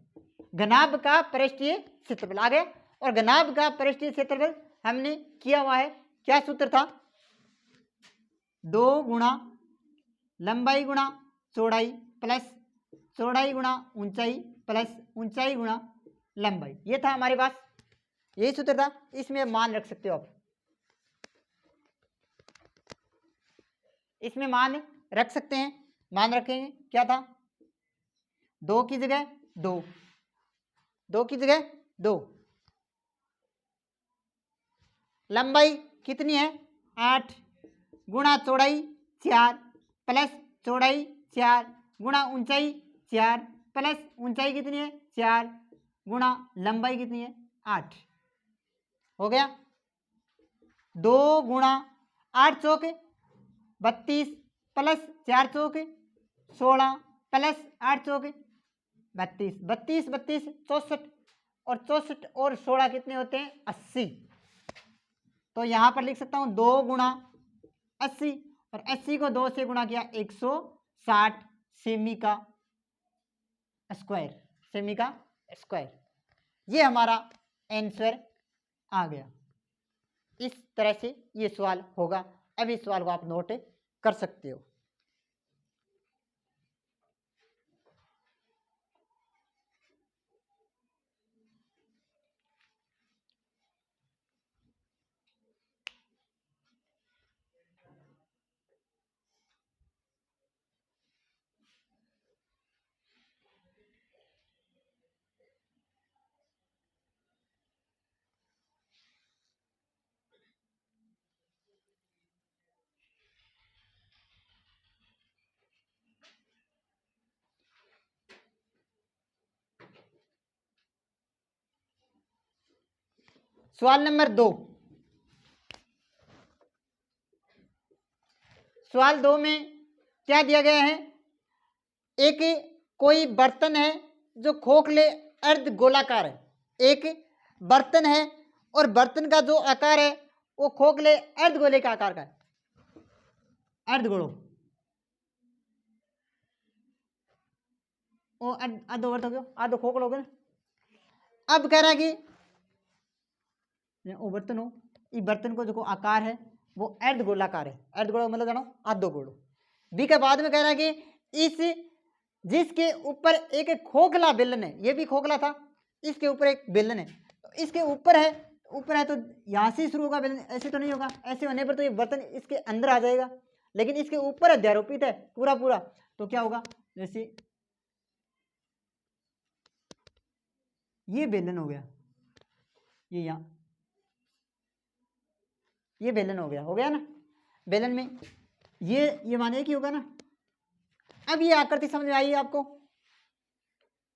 घनाभ का पृष्ठीय क्षेत्रफल आ गया। और घनाभ का पृष्ठीय क्षेत्रफल हमने किया हुआ है, क्या सूत्र था, 2 गुणा लंबाई गुणा चौड़ाई प्लस चौड़ाई गुणा ऊंचाई प्लस ऊंचाई गुणा लंबाई, ये था हमारे पास, यही सूत्र था। इसमें मान रख सकते हो आप, इसमें मान रख सकते हैं। मान रखेंगे क्या था, 2 की जगह 2, 2 की जगह 2, लंबाई कितनी है 8 गुणा चौड़ाई 4 प्लस चौड़ाई 4 गुणा ऊंचाई 4 प्लस ऊंचाई कितनी है 4 गुणा लंबाई कितनी है 8, हो गया। 2 गुणा 8 चौक 32 प्लस 4 चौक 16 प्लस 8 चौक 32, 32 32 64, और 64 और 16 कितने होते हैं 80। तो यहां पर लिख सकता हूं 2 गुणा 80 और 80 को 2 से गुणा किया 160 सेमी का स्क्वायर, सेमी का स्क्वायर, ये हमारा आंसर आ गया। इस तरह से ये सवाल होगा। अब इस सवाल को आप नोट कर सकते हो। सवाल नंबर 2, सवाल 2 में क्या दिया गया है, एक कोई बर्तन है जो खोखले अर्ध गोलाकार है, एक बर्तन है और बर्तन का जो आकार है वो खोखले अर्ध गोले का आकार का है, अर्ध गोलो ओ आधो वर्त हो गया, आधो खोखलो हो गया। अब कह रहा है कि वो बर्तन हो, इस बर्तन को जो आकार है वो अर्ध गोलाकार है, अर्ध गोला मतलब जानो आधो गोलो। बी के बाद में कह रहा है कि इस जिसके ऊपर एक खोखला बेलन है, ये भी खोखला था, इसके ऊपर एक बेलन है, तो इसके ऊपर है, ऊपर है तो यहां से शुरू होगा बेलन, ऐसे तो नहीं होगा, ऐसे होने पर तो ये बर्तन इसके अंदर आ जाएगा, लेकिन इसके ऊपर अध्यारोपित है पूरा पूरा, तो क्या होगा, जैसे ये बेलन हो गया, ये यहाँ ये बेलन हो गया ना, बेलन में ये माने कि होगा ना। अब ये आकृति समझ में आई आपको,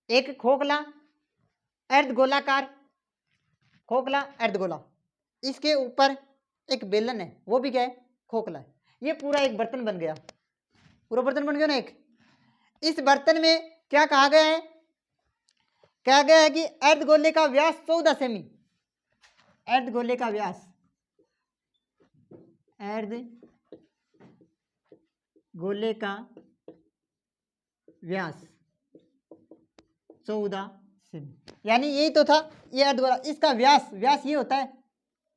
एक खोखला अर्धगोलाकार, खोखला अर्धगोला, इसके ऊपर एक बेलन है, वो भी क्या है, खोखला है। ये पूरा एक बर्तन बन गया, पूरा बर्तन बन गया ना एक। इस बर्तन में क्या कहा गया है, कहा गया है कि अर्धगोले का व्यास 14 सेमी, अर्धगोले का व्यास, अर्धगोले का व्यास 14 सेमी, यानी यही तो था ये अर्धगोला, इसका व्यास, व्यास ये होता है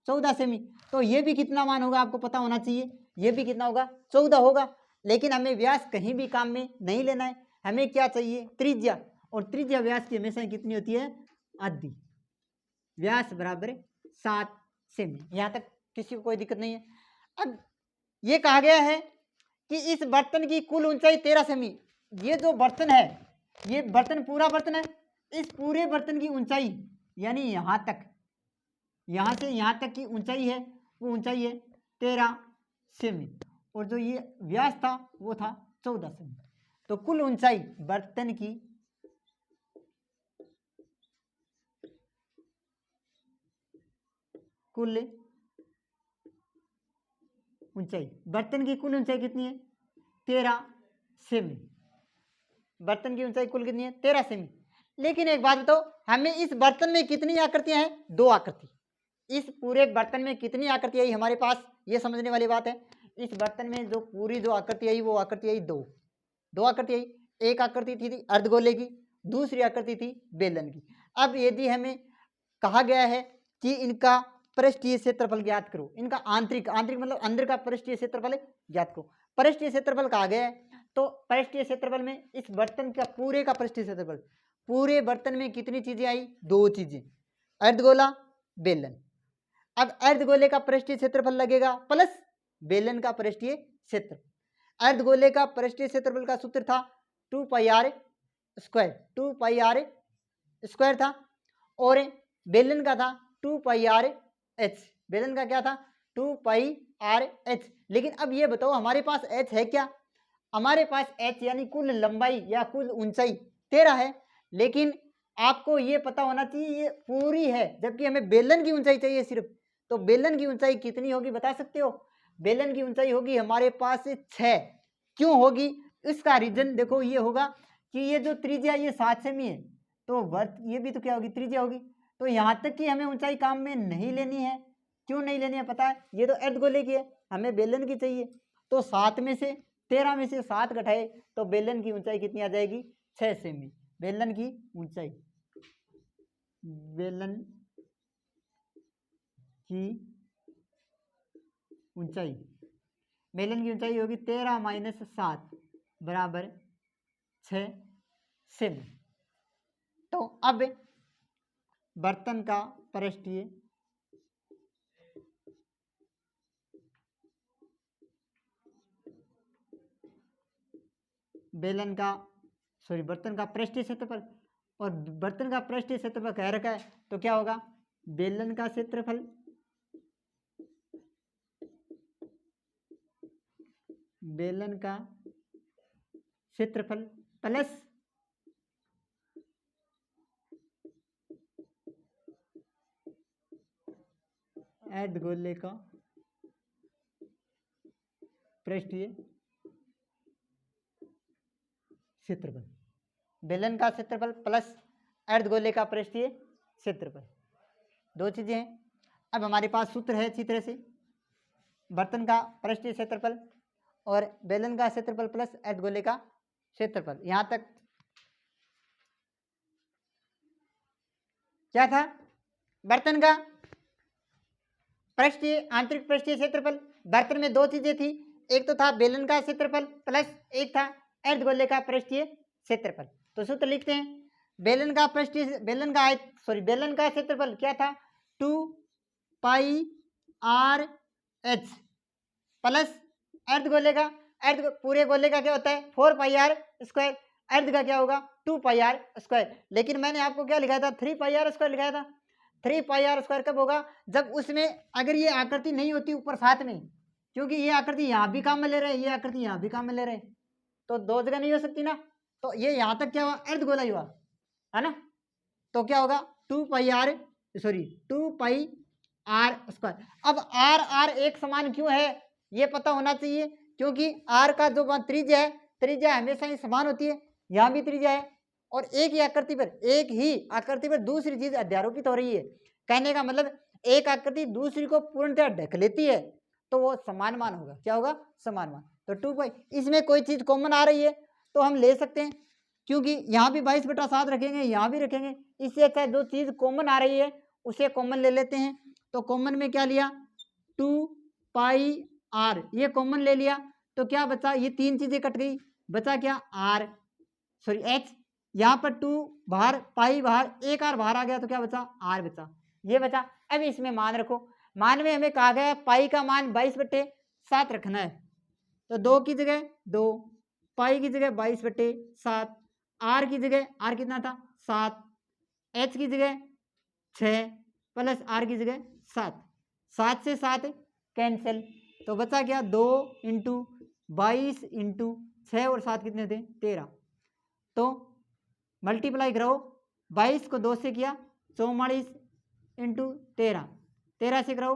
14 सेमी। तो ये भी कितना मान होगा आपको पता होना चाहिए, ये भी कितना होगा, 14 होगा। लेकिन हमें व्यास कहीं भी काम में नहीं लेना है, हमें क्या चाहिए, त्रिज्या, और त्रिज्या व्यास की हमेशा कितनी होती है, आधी। व्यास बराबर 7 सेमी, यहाँ तक किसी को कोई दिक्कत नहीं है। अब ये कहा गया है कि इस बर्तन की कुल ऊंचाई 13 सेमी। ये जो बर्तन है, ये बर्तन पूरा बर्तन है, इस पूरे बर्तन की ऊंचाई यानी यहाँ तक, यहाँ से यहाँ तक की ऊंचाई है, वो ऊंचाई है 13 सेमी, और जो ये व्यास था वो था 14 सेमी। तो कुल ऊंचाई बर्तन की, कुल ऊंचाई, बर्तन की कुल ऊंचाई कितनी है, 13 सेमी। बर्तन की ऊंचाई कुल कितनी है, 13 सेमी। लेकिन एक बात बताओ, हमें इस बर्तन में कितनी आकृतियां हैं, 2 आकृति। इस पूरे बर्तन में कितनी आकृति आई हमारे पास, ये समझने वाली बात है। इस बर्तन में जो पूरी जो आकृति आई, वो आकृति आई 2 आकृति आई। एक आकृति थी अर्धगोले की, दूसरी आकृति थी बेलन की। अब यदि हमें कहा गया है कि इनका पृष्ठीय क्षेत्रफल ज्ञात करो, इनका आंतरिक, आंतरिक मतलब अंदर का पृष्ठीय क्षेत्रफल ज्ञात करो। पृष्ठीय क्षेत्रफल कहा गया है, तो पृष्ठीय क्षेत्रफल में इस बर्तन का पूरे का पृष्ठीय क्षेत्रफल, पूरे बर्तन में कितनी चीजें आई, 2 चीजें, अर्धगोला, बेलन। अब अर्धगोले का पृष्ठीय क्षेत्रफल लगेगा प्लस बेलन का पृष्ठीय क्षेत्र। अर्धगोले का पृष्ठीय क्षेत्रफल का सूत्र था 2 pi R square, 2 pi R square था, और बेलन का था 2 पाई आर एच, बेलन का क्या था, 2 पाई आर एच। लेकिन अब ये बताओ हमारे पास एच है क्या, हमारे पास एच यानी कुल लंबाई या कुल ऊंचाई 13 है, लेकिन आपको ये पता होना चाहिए ये पूरी है, जबकि हमें बेलन की ऊंचाई चाहिए सिर्फ। तो बेलन की ऊंचाई कितनी होगी बता सकते हो, बेलन की ऊंचाई होगी हमारे पास 6। क्यों होगी, इसका रीजन देखो ये होगा कि ये जो त्रिज्या ये 7 सेमी है, तो वर्त ये भी तो क्या होगी, त्रिज्या होगी। तो यहाँ तक कि हमें ऊंचाई काम में नहीं लेनी है। क्यों नहीं लेनी है पता है, ये तो अर्धगोले की है, हमें बेलन की चाहिए। तो 7 में से 13 में से 7 घटाए तो बेलन की ऊंचाई कितनी आ जाएगी, 6 सेमी। बेलन की ऊंचाई, बेलन की ऊंचाई, बेलन की ऊंचाई होगी 13 माइनस 7 बराबर 6 सेमी। तो अब बर्तन का पृष्ठीय बेलन का बर्तन का पृष्ठीय क्षेत्रफल, और बर्तन का पृष्ठीय क्षेत्रफल कह रखा है, तो क्या होगा, बेलन का क्षेत्रफल बेलन का क्षेत्रफल प्लस अर्धगोले का पृष्ठीय क्षेत्रफल, बेलन का क्षेत्रफल प्लस अर्धगोले का पृष्ठीय क्षेत्रफल, 2 चीजें हैं। अब हमारे पास सूत्र है अच्छी तरह से, बर्तन का पृष्ठीय क्षेत्रफल और बेलन का क्षेत्रफल प्लस अर्धगोले का क्षेत्रफल। यहां तक क्या था, बर्तन का पृष्ठीय, आंतरिक पृष्ठीय क्षेत्रफल। बर्तन में 2 चीजें थी, एक तो था बेलन का क्षेत्रफल प्लस एक था अर्धगोले का पृष्ठीय क्षेत्रफल। तो सूत्र लिखते हैं, बेलन का पृष्ठीय, बेलन का क्षेत्रफल क्या था, 2 पाई आर एच प्लस अर्धगोले का, पूरे गोले का क्या होता है 4 पाई आर स्क्वायर, अर्ध का क्या होगा 2 पाई आर स्क्वायर। लेकिन मैंने आपको क्या लिखा था, 3 पाई आर स्क्वायर लिखाया था। 3 पाई आर स्क्वायर कब होगा, जब उसमें अगर ये आकृति नहीं होती ऊपर साथ में, क्योंकि ये आकृति यहाँ भी काम में ले रहे हैं, ये आकृति यहाँ भी काम में ले रहे हैं, तो 2 जगह नहीं हो सकती ना। तो ये यहाँ तक क्या हुआ, अर्धगोला ही हुआ। है ना। तो क्या होगा 2 पाई r स्क्वायर। अब आर आर एक समान क्यों है ये पता होना चाहिए, क्योंकि आर का जो त्रिज्या है, त्रिज्या हमेशा ही समान होती है, यहाँ भी त्रिज्या है और एक ही आकृति पर दूसरी चीज अध्यारोपित हो रही है। कहने का मतलब एक आकृति दूसरी को पूर्णतः ढक लेती है तो वो समान मान होगा। क्या होगा? समान मान। तो 2 पाई, इसमें कोई चीज कॉमन आ रही है तो हम ले सकते हैं, क्योंकि यहाँ भी 22/7 रखेंगे, यहाँ भी रखेंगे, इससे अच्छा जो चीज कॉमन आ रही है उसे कॉमन ले लेते हैं। तो कॉमन में क्या लिया 2 पाई r, ये कॉमन ले लिया तो क्या बचा, ये तीन चीजें कट गई, बचा क्या h। यहाँ पर 2 बाहर, पाई बाहर, एक r बाहर आ गया तो क्या बचा r बचा, ये बचा। अब इसमें मान रखो, मान में हमें कहा गया पाई का मान 22/7 रखना है, तो 2 की जगह 2, पाई की जगह 22/7, r की जगह r कितना था 7, h की जगह 6 प्लस r की जगह 7, 7 से 7 कैंसिल, तो बचा क्या 2 इंटू 22 इंटू 6 और 7 कितने थे 13। तो मल्टीप्लाई करो, 22 को 2 से किया 44 इंटू 13, 13 से करो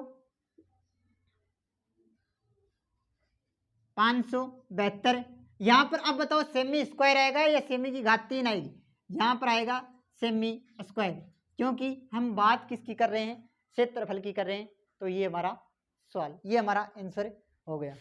572। यहाँ पर अब बताओ सेमी स्क्वायर आएगा या सेमी की घात 3 आएगी? यहाँ पर आएगा सेमी स्क्वायर, क्योंकि हम बात किसकी कर रहे हैं, क्षेत्रफल की कर रहे हैं। तो ये हमारा सवाल, ये हमारा आंसर हो गया।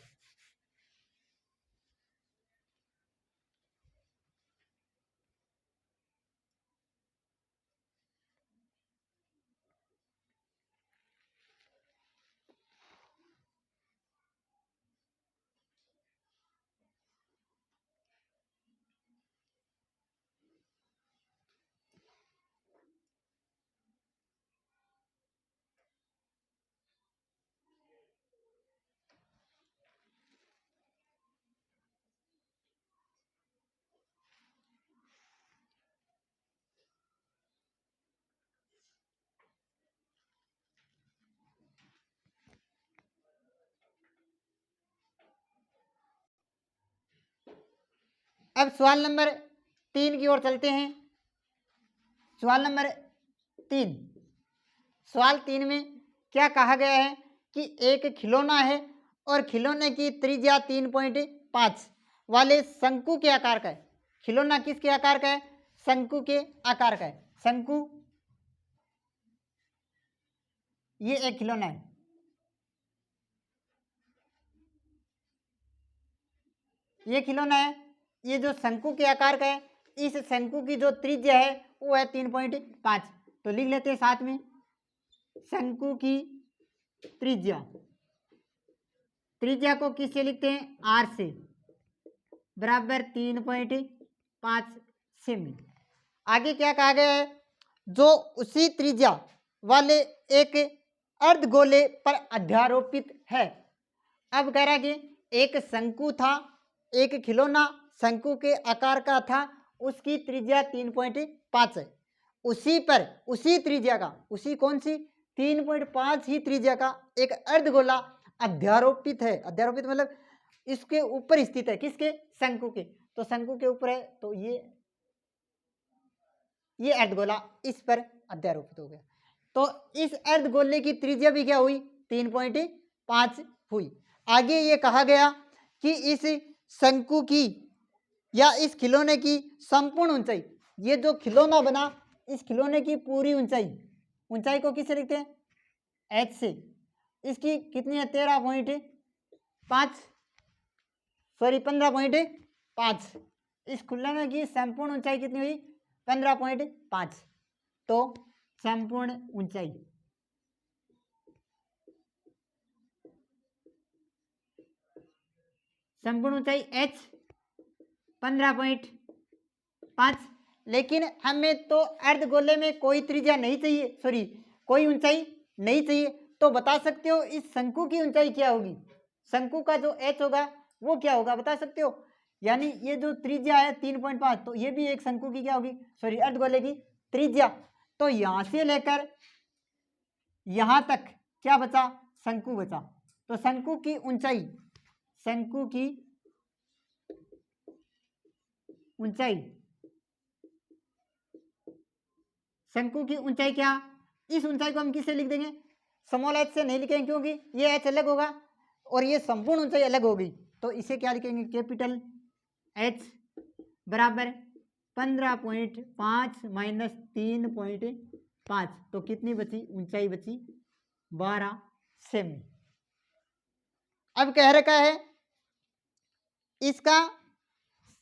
अब सवाल नंबर 3 की ओर चलते हैं। सवाल नंबर 3, सवाल 3 में क्या कहा गया है कि एक खिलौना है और खिलौने की त्रिज्या 3.5 वाले शंकु के आकार का है। खिलौना किसके आकार का है? शंकु के आकार का है। शंकु, ये एक खिलौना है, ये खिलौना है, ये जो शंकु के आकार का है, इस शंकु की जो त्रिज्या है वो है 3.5। तो लिख लेते हैं साथ में, शंकु की त्रिज्या, त्रिज्या को किससे लिखते हैं? r से, बराबर 3.5 सेमी। आगे क्या कहा गया है? जो उसी त्रिज्या वाले एक अर्धगोले पर अध्यारोपित है। अब कह रहा है कि एक शंकु था, एक खिलौना शंकु के आकार का था, उसकी त्रिज्या 3.5 है। उसी पर, उसी त्रिज्या का, उसी कौन सी 3.5 ही त्रिज्या का एक अर्धगोला अध्यारोपित है। अध्यारोपित मतलब इसके ऊपर स्थित है, किसके? शंकु के। तो शंकु के ऊपर है तो ये अर्धगोला इस पर अध्यारोपित हो गया। तो इस अर्धगोले की त्रिज्या भी क्या हुई? 3.5 हुई। आगे ये कहा गया कि इस शंकु की या इस खिलौने की संपूर्ण ऊंचाई, ये जो खिलौना बना, इस खिलौने की पूरी ऊंचाई, ऊंचाई को किससे लिखते हैं? h से। इसकी कितनी है? 13.5, सॉरी 15.5। इस खिलौने की संपूर्ण ऊंचाई कितनी हुई? 15.5। तो संपूर्ण ऊंचाई, संपूर्ण ऊंचाई h 15.5। लेकिन हमें तो अर्धगोले में कोई त्रिज्या नहीं चाहिए, सॉरी कोई ऊंचाई नहीं चाहिए। तो बता सकते हो इस शंकु की ऊंचाई क्या होगी? शंकु का जो h होगा वो क्या होगा, बता सकते हो? यानी ये जो त्रिज्या है 3.5, तो ये भी एक शंकु की क्या होगी, सॉरी अर्धगोले की त्रिज्या। तो यहां से लेकर यहां तक क्या बचा? शंकु बचा। तो शंकु की ऊंचाई, शंकु की ऊंचाई शंकु की ऊंचाई क्या, इस ऊंचाई को हम किससे लिख देंगे, स्मॉल एच से नहीं लिखेंगे क्योंकि ये एच अलग होगा और ये संपूर्ण ऊंचाई अलग होगी, तो इसे क्या लिखेंगे, कैपिटल एच बराबर 15.5 माइनस 3.5, तो कितनी बची, ऊंचाई बची 12 सेमी। अब कह रखा है इसका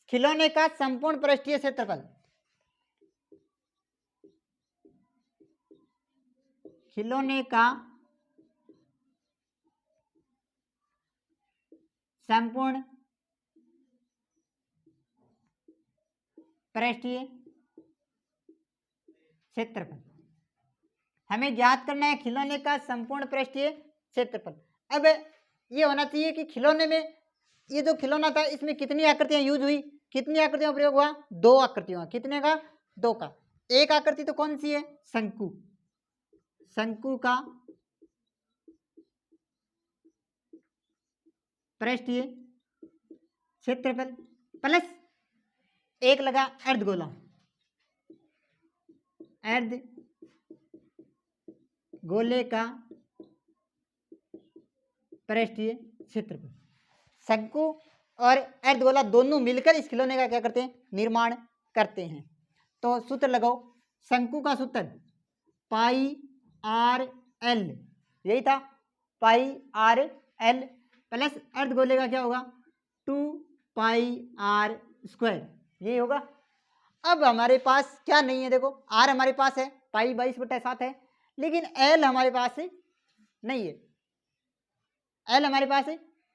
खिलौने का संपूर्ण पृष्ठीय क्षेत्रफल, खिलौने का संपूर्ण पृष्ठीय क्षेत्रफल, हमें ज्ञात करना है खिलौने का संपूर्ण पृष्ठीय क्षेत्रफल। अब ये होना चाहिए कि खिलौने में, ये जो खिलौना था इसमें कितनी आकृतियां यूज हुई, कितनी आकृतियों का प्रयोग हुआ, 2 आकृतियों, कितने का, 2 का। एक आकृति तो कौन सी है, शंकु, शंकु का पृष्ठीय क्षेत्रफल प्लस एक लगा अर्धगोला, अर्ध गोले का पृष्ठीय क्षेत्रफल। शंकु और अर्धगोला दोनों मिलकर इस खिलौने का क्या करते हैं, निर्माण करते हैं। तो सूत्र लगाओ, शंकु का सूत्र पाई आर एल, यही था, पाई आर एल प्लस अर्धगोले का क्या होगा, 2 पाई आर स्क्वायर, यही होगा। अब हमारे पास क्या नहीं है, देखो आर हमारे पास है, पाई 22/7 है, लेकिन एल हमारे पास नहीं है, एल हमारे पास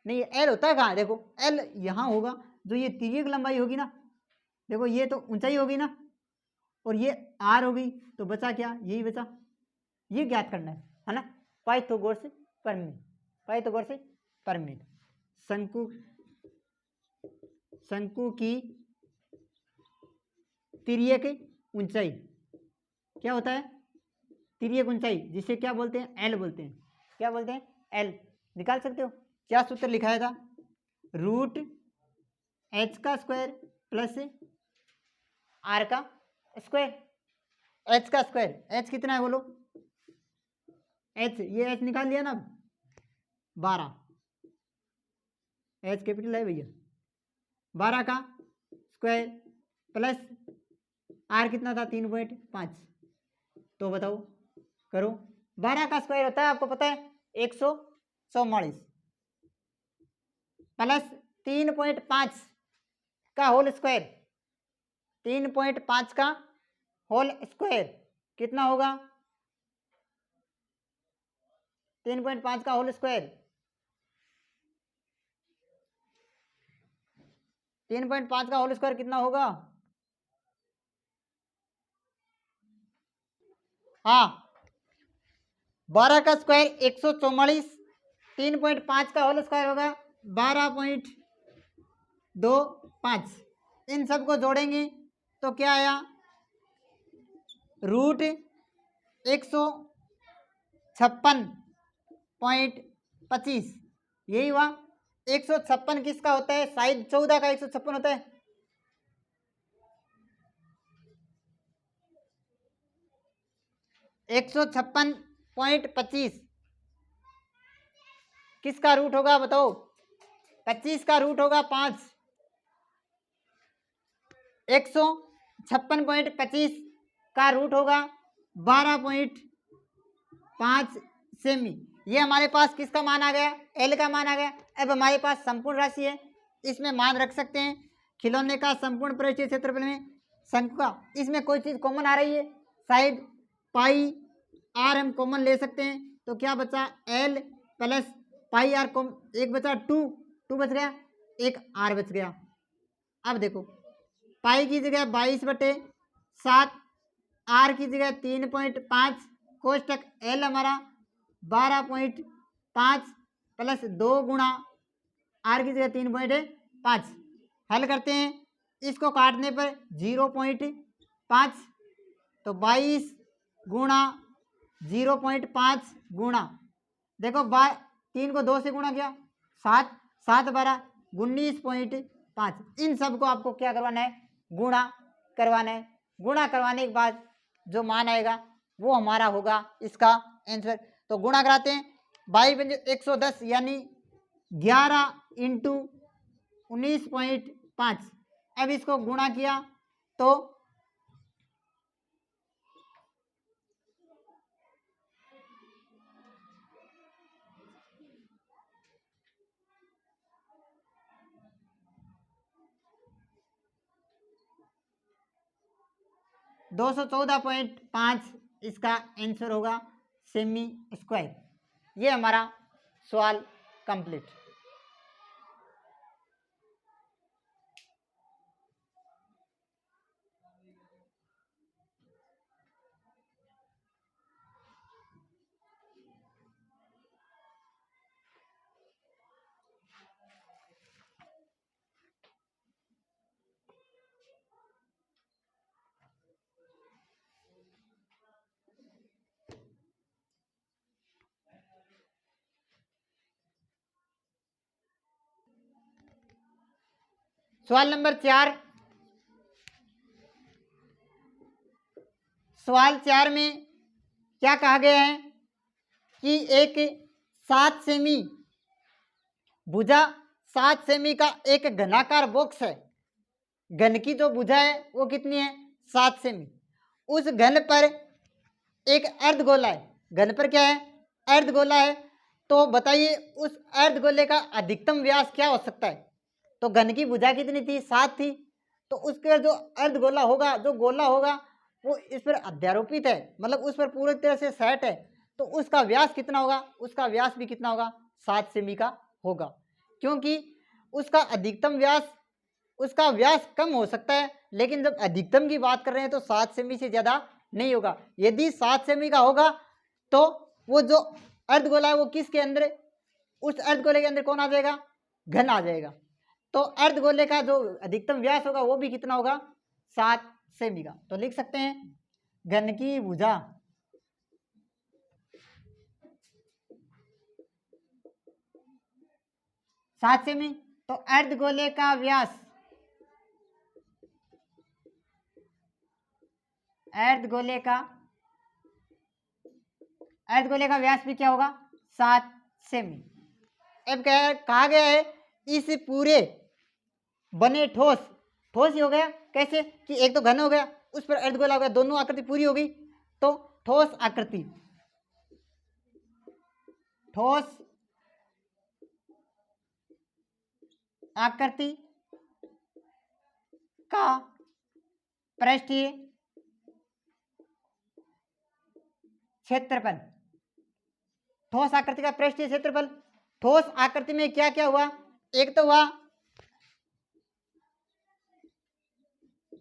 नहीं है। एल होता कहाँ है, देखो एल यहाँ होगा, जो ये तिर्यक लंबाई होगी ना, देखो ये तो ऊंचाई होगी ना, और ये आर होगी, तो बचा क्या, यही बचा, ये ज्ञात करना है ना, पाइथागोरस प्रमेय, पाइथागोरस प्रमेय। शंकु की तिर्यक ऊंचाई क्या होता है, तिर्यक ऊंचाई, जिसे क्या बोलते हैं, एल बोलते हैं, क्या बोलते हैं, एल। निकाल सकते हो, क्या सूत्र लिखाया था, रूट एच का स्क्वायर प्लस आर का स्क्वायर, एच का स्क्वायर, एच कितना है बोलो, एच, ये एच निकाल लिया ना, 12, एच कैपिटल है भैया, 12 का स्क्वायर प्लस आर कितना था, 3.5, तो बताओ करो, 12 का स्क्वायर होता है आपको पता है 144 प्लस 3.5 का होल स्क्वायर, 3.5 का होल स्क्वायर कितना होगा, 3.5 का होल स्क्वायर, 3.5 का होल स्क्वायर कितना होगा, हाँ 12 का स्क्वायर 144, 3.5 का होल स्क्वायर होगा 12.25, इन सबको जोड़ेंगे तो क्या आया, रूट 156.25, यही हुआ। 156 किसका होता है, साइड 14 का 156 होता है, एक 156.25 किसका रूट होगा बताओ, 25 का रूट होगा 5, 156.25 का रूट होगा 12.5 सेमी, ये हमारे पास किसका मान आ गया, एल का मान आ गया। अब हमारे पास संपूर्ण राशि है, इसमें मान रख सकते हैं, खिलौने का संपूर्ण पृष्ठीय क्षेत्रफल में शंकु का, इसमें कोई चीज कॉमन आ रही है, साइड पाई आर हम कॉमन ले सकते हैं, तो क्या बचा, एल प्लस पाई आर कॉम, एक बचा 2 बच गया, एक आर बच गया। अब देखो पाई की जगह 22/7, आर की जगह 3.5, कोष्टक एल हमारा 12.5 प्लस 2 गुणा आर की जगह 3.5, हल करते हैं, इसको काटने पर 0.5, तो 22 गुणा 0.5 गुणा, देखो 3 को 2 से गुणा किया 7, 7 12 19.5, इन सब को आपको क्या करवाना है, गुणा करवाना है। गुणा करवाने के बाद जो मान आएगा वो हमारा होगा इसका आंसर। तो गुणा कराते हैं, 22×110 यानी 11 इंटू 19.5। अब इसको गुणा किया तो 214.5 इसका आंसर होगा सेमी स्क्वायर। ये हमारा सवाल कंप्लीट। सवाल नंबर 4। सवाल 4 में क्या कहा गया है कि एक 7 सेमी भुजा 7 सेमी का एक घनाकार बॉक्स है। घन की जो भुजा है वो कितनी है? 7 सेमी। उस घन पर एक अर्धगोला है। घन पर क्या है? अर्धगोला है। तो बताइए उस अर्धगोले का अधिकतम व्यास क्या हो सकता है? तो घन की भुजा कितनी थी? 7 थी। तो उसके जो अर्धगोला होगा, जो गोला होगा, वो इस पर अध्यारोपित है, मतलब उस पर पूरी तरह से सेट है। तो उसका व्यास कितना होगा? उसका व्यास भी कितना होगा? 7 सेमी का होगा। क्योंकि उसका अधिकतम व्यास, उसका व्यास कम हो सकता है, लेकिन जब अधिकतम की बात कर रहे हैं तो 7 सेमी से ज़्यादा नहीं होगा। यदि 7 सेमी का होगा तो वो जो अर्धगोला है वो किसके अंदर? उस अर्धगोले के अंदर कौन आ जाएगा? घन आ जाएगा। तो अर्धगोले का जो अधिकतम व्यास होगा वो भी कितना होगा? 7 सेमी का। तो लिख सकते हैं घन की भुजा सात सेमी। तो अर्धगोले का व्यास, अर्धगोले का व्यास भी क्या होगा? 7 सेमी। अब कहा गया है इस पूरे बने ठोस, ठोस ही हो गया कैसे कि एक तो घन हो गया, उस पर अर्धगोला हो गया, दोनों आकृति पूरी हो गई। तो ठोस आकृति, ठोस आकृति का पृष्ठीय क्षेत्रफल, ठोस आकृति का पृष्ठीय क्षेत्रफल। ठोस आकृति में क्या क्या हुआ? एक तो हुआ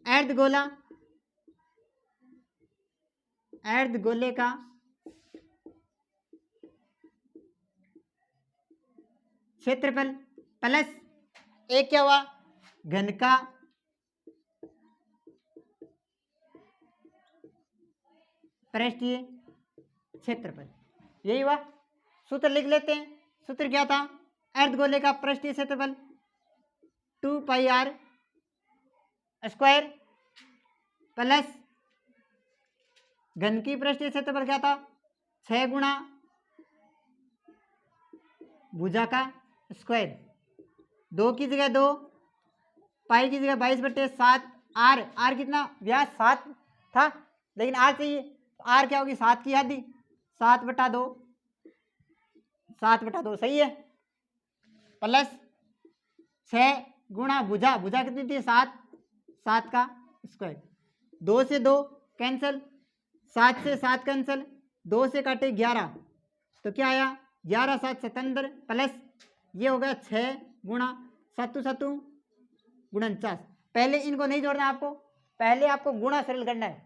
अर्धगोला, अर्धगोले का क्षेत्रफल, प्लस एक क्या हुआ? घन का पृष्ठीय क्षेत्रफल। यही हुआ। सूत्र लिख लेते हैं। सूत्र क्या था? अर्धगोले का पृष्ठीय क्षेत्रफल 2πr स्क्वायर प्लस घन की पृष्ठीय क्षेत्रफल क्या था? 6 गुणा भुजा का स्क्वायर। 2 की जगह 2, पाई की जगह 22/7। आर कितना? व्यास 7 था, लेकिन आर चाहिए। आर क्या होगी? 7 की आधी, 7/2, 7/2 सही है। प्लस 6 गुणा भुजा, भुजा कितनी थी? 7, 7 का स्क्वायर। 2 से 2 कैंसिल, 7 से 7 कैंसिल, 2 से काटे 11, तो क्या आया? 11 7 77 प्लस ये हो गया 6 गुणा 7 7 49। पहले इनको नहीं जोड़ना है आपको, पहले आपको गुणा सरल करना है।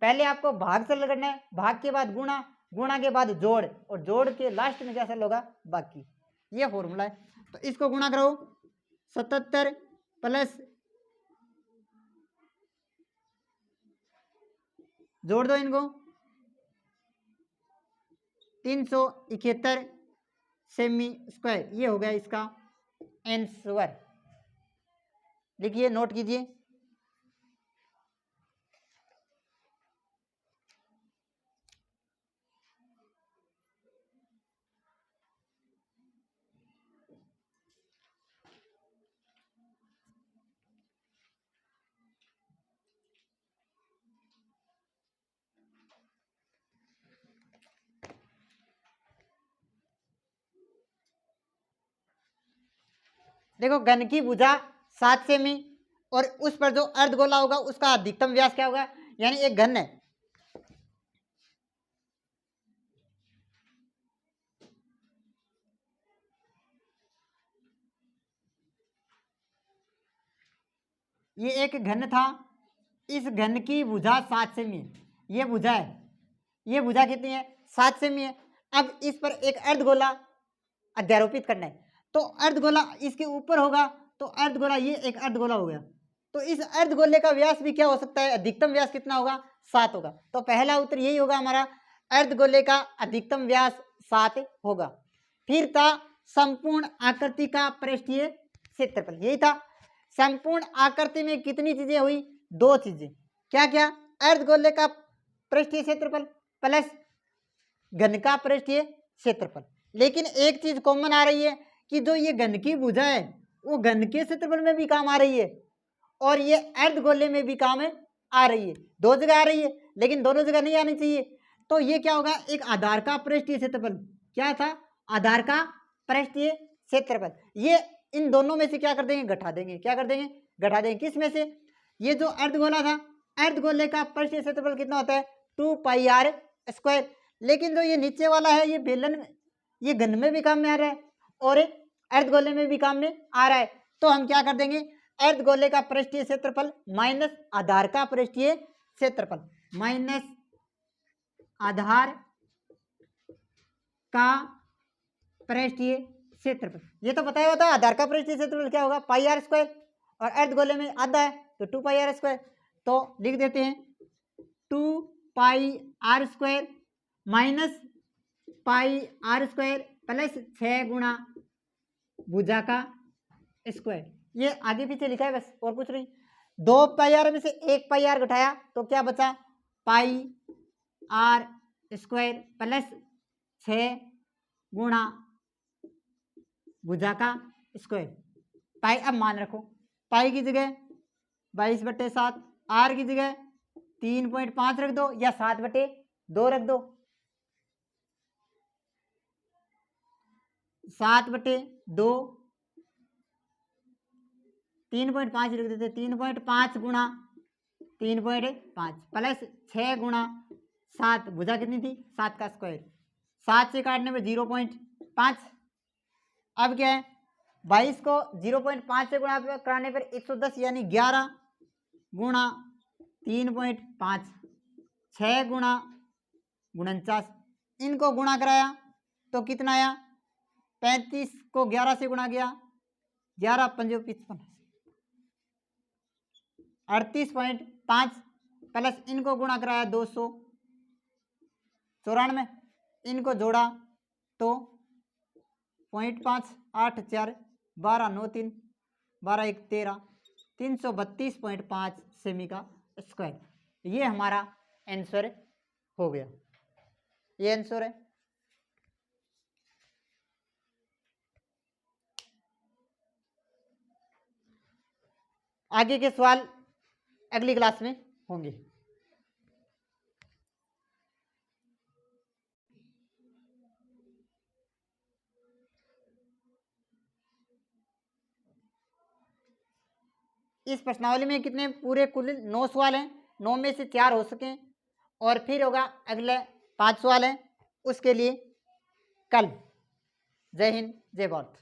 पहले आपको भाग सरल करना है, भाग के बाद गुणा, गुणा के बाद जोड़, और जोड़ के लास्ट में क्या सरल होगा? बाकी। ये फॉर्मूला है। तो इसको गुणा करो, 77 प्लस जोड़ दो इनको, 371 सेमी स्क्वायर। ये हो गया इसका आंसर। लिखिए, नोट कीजिए। देखो घन की भुजा 7 सेमी और उस पर जो अर्धगोला होगा उसका अधिकतम व्यास क्या होगा, यानी एक घन है, ये एक घन था, इस घन की भुजा 7 सेमी है, ये भुजा है, ये भुजा कितनी है 7 सेमी है। अब इस पर एक अर्धगोला अध्यारोपित करना है, तो अर्धगोला इसके ऊपर होगा, तो अर्धगोला ये एक अर्धगोला हो गया, तो इस अर्धगोले का व्यास भी क्या हो सकता है, अधिकतम व्यास कितना होगा 7 होगा। तो पहला उत्तर यही होगा हमारा, अर्धगोले का अधिकतम व्यास 7 होगा। फिर था संपूर्ण आकृति का पृष्ठीय क्षेत्रफल, यही था। संपूर्ण आकृति में कितनी चीजें हुई, 2 चीजें, क्या क्या, अर्धगोले का पृष्ठीय क्षेत्रफल प्लस घन का पृष्ठीय क्षेत्रफल। लेकिन एक चीज कॉमन आ रही है कि जो ये घन की भुजा है वो घन के क्षेत्रफल में भी काम आ रही है और ये अर्धगोले में भी काम आ रही है, 2 जगह आ रही है, लेकिन दोनों जगह नहीं आनी चाहिए। तो ये क्या होगा, एक आधार का पृष्ठीय क्षेत्रफल, क्या था, आधार का पृष्ठीय क्षेत्रफल, ये इन दोनों में से क्या कर देंगे, घटा देंगे, क्या कर देंगे, घटा देंगे। किस में से, ये जो अर्धगोला था, अर्धगोले का पृष्ठीय क्षेत्रफल कितना होता है 2πr², लेकिन जो ये नीचे वाला है ये बेलन में, ये घन में भी काम में आ रहा है और अर्धगोले में भी काम में आ रहा है, तो हम क्या कर देंगे, अर्धगोले का पृष्ठीय क्षेत्रफल माइनस आधार का पृष्ठीय क्षेत्रफल, माइनस आधार का पृष्ठीय क्षेत्रफल, ये तो बताया होता है आधार का पृष्ठीय क्षेत्रफल क्या होगा πr² और अर्धगोले में आधा है तो 2πr², तो लिख देते हैं 2πr² माइनस πr² प्लस 6 गुणा भुजा का स्क्वायर, ये आगे पीछे लिखा है बस और कुछ नहीं। 2πr में से 1πr घटाया तो क्या बचा, πr² प्लस 6 गुणा भुजा का स्क्वायर। पाई अब मान रखो, पाई की जगह 22/7, आर की जगह 3.5 रख दो या 7/2 रख दो, 7/2, 3.5 लिख देते, 3.5 गुणा 3.5 प्लस 6 गुणा 7, भुजा कितनी थी 7 का स्क्वायर, 7 से काटने में 0.5, अब क्या है 22 को 0.5 से गुणा कराने पर 110 यानी 11 गुणा 3.5, 6 गुणा 49, इनको गुणा कराया तो कितना आया 35 को 11 से गुणा किया 11 पंजे 55, 38.5 प्लस इनको गुणा कराया 294, इनको जोड़ा तो 0.5, 8 4 12 9 3 12 1 13, 332.5 सेमी का स्क्वायर, ये हमारा आंसर हो गया, ये आंसर है। आगे के सवाल अगली क्लास में होंगे। इस प्रश्नावली में कितने पूरे कुल 9 सवाल हैं, 9 में से 4 हो सके और फिर होगा अगले 5 सवाल हैं, उसके लिए कल। जय हिंद, जय भारत।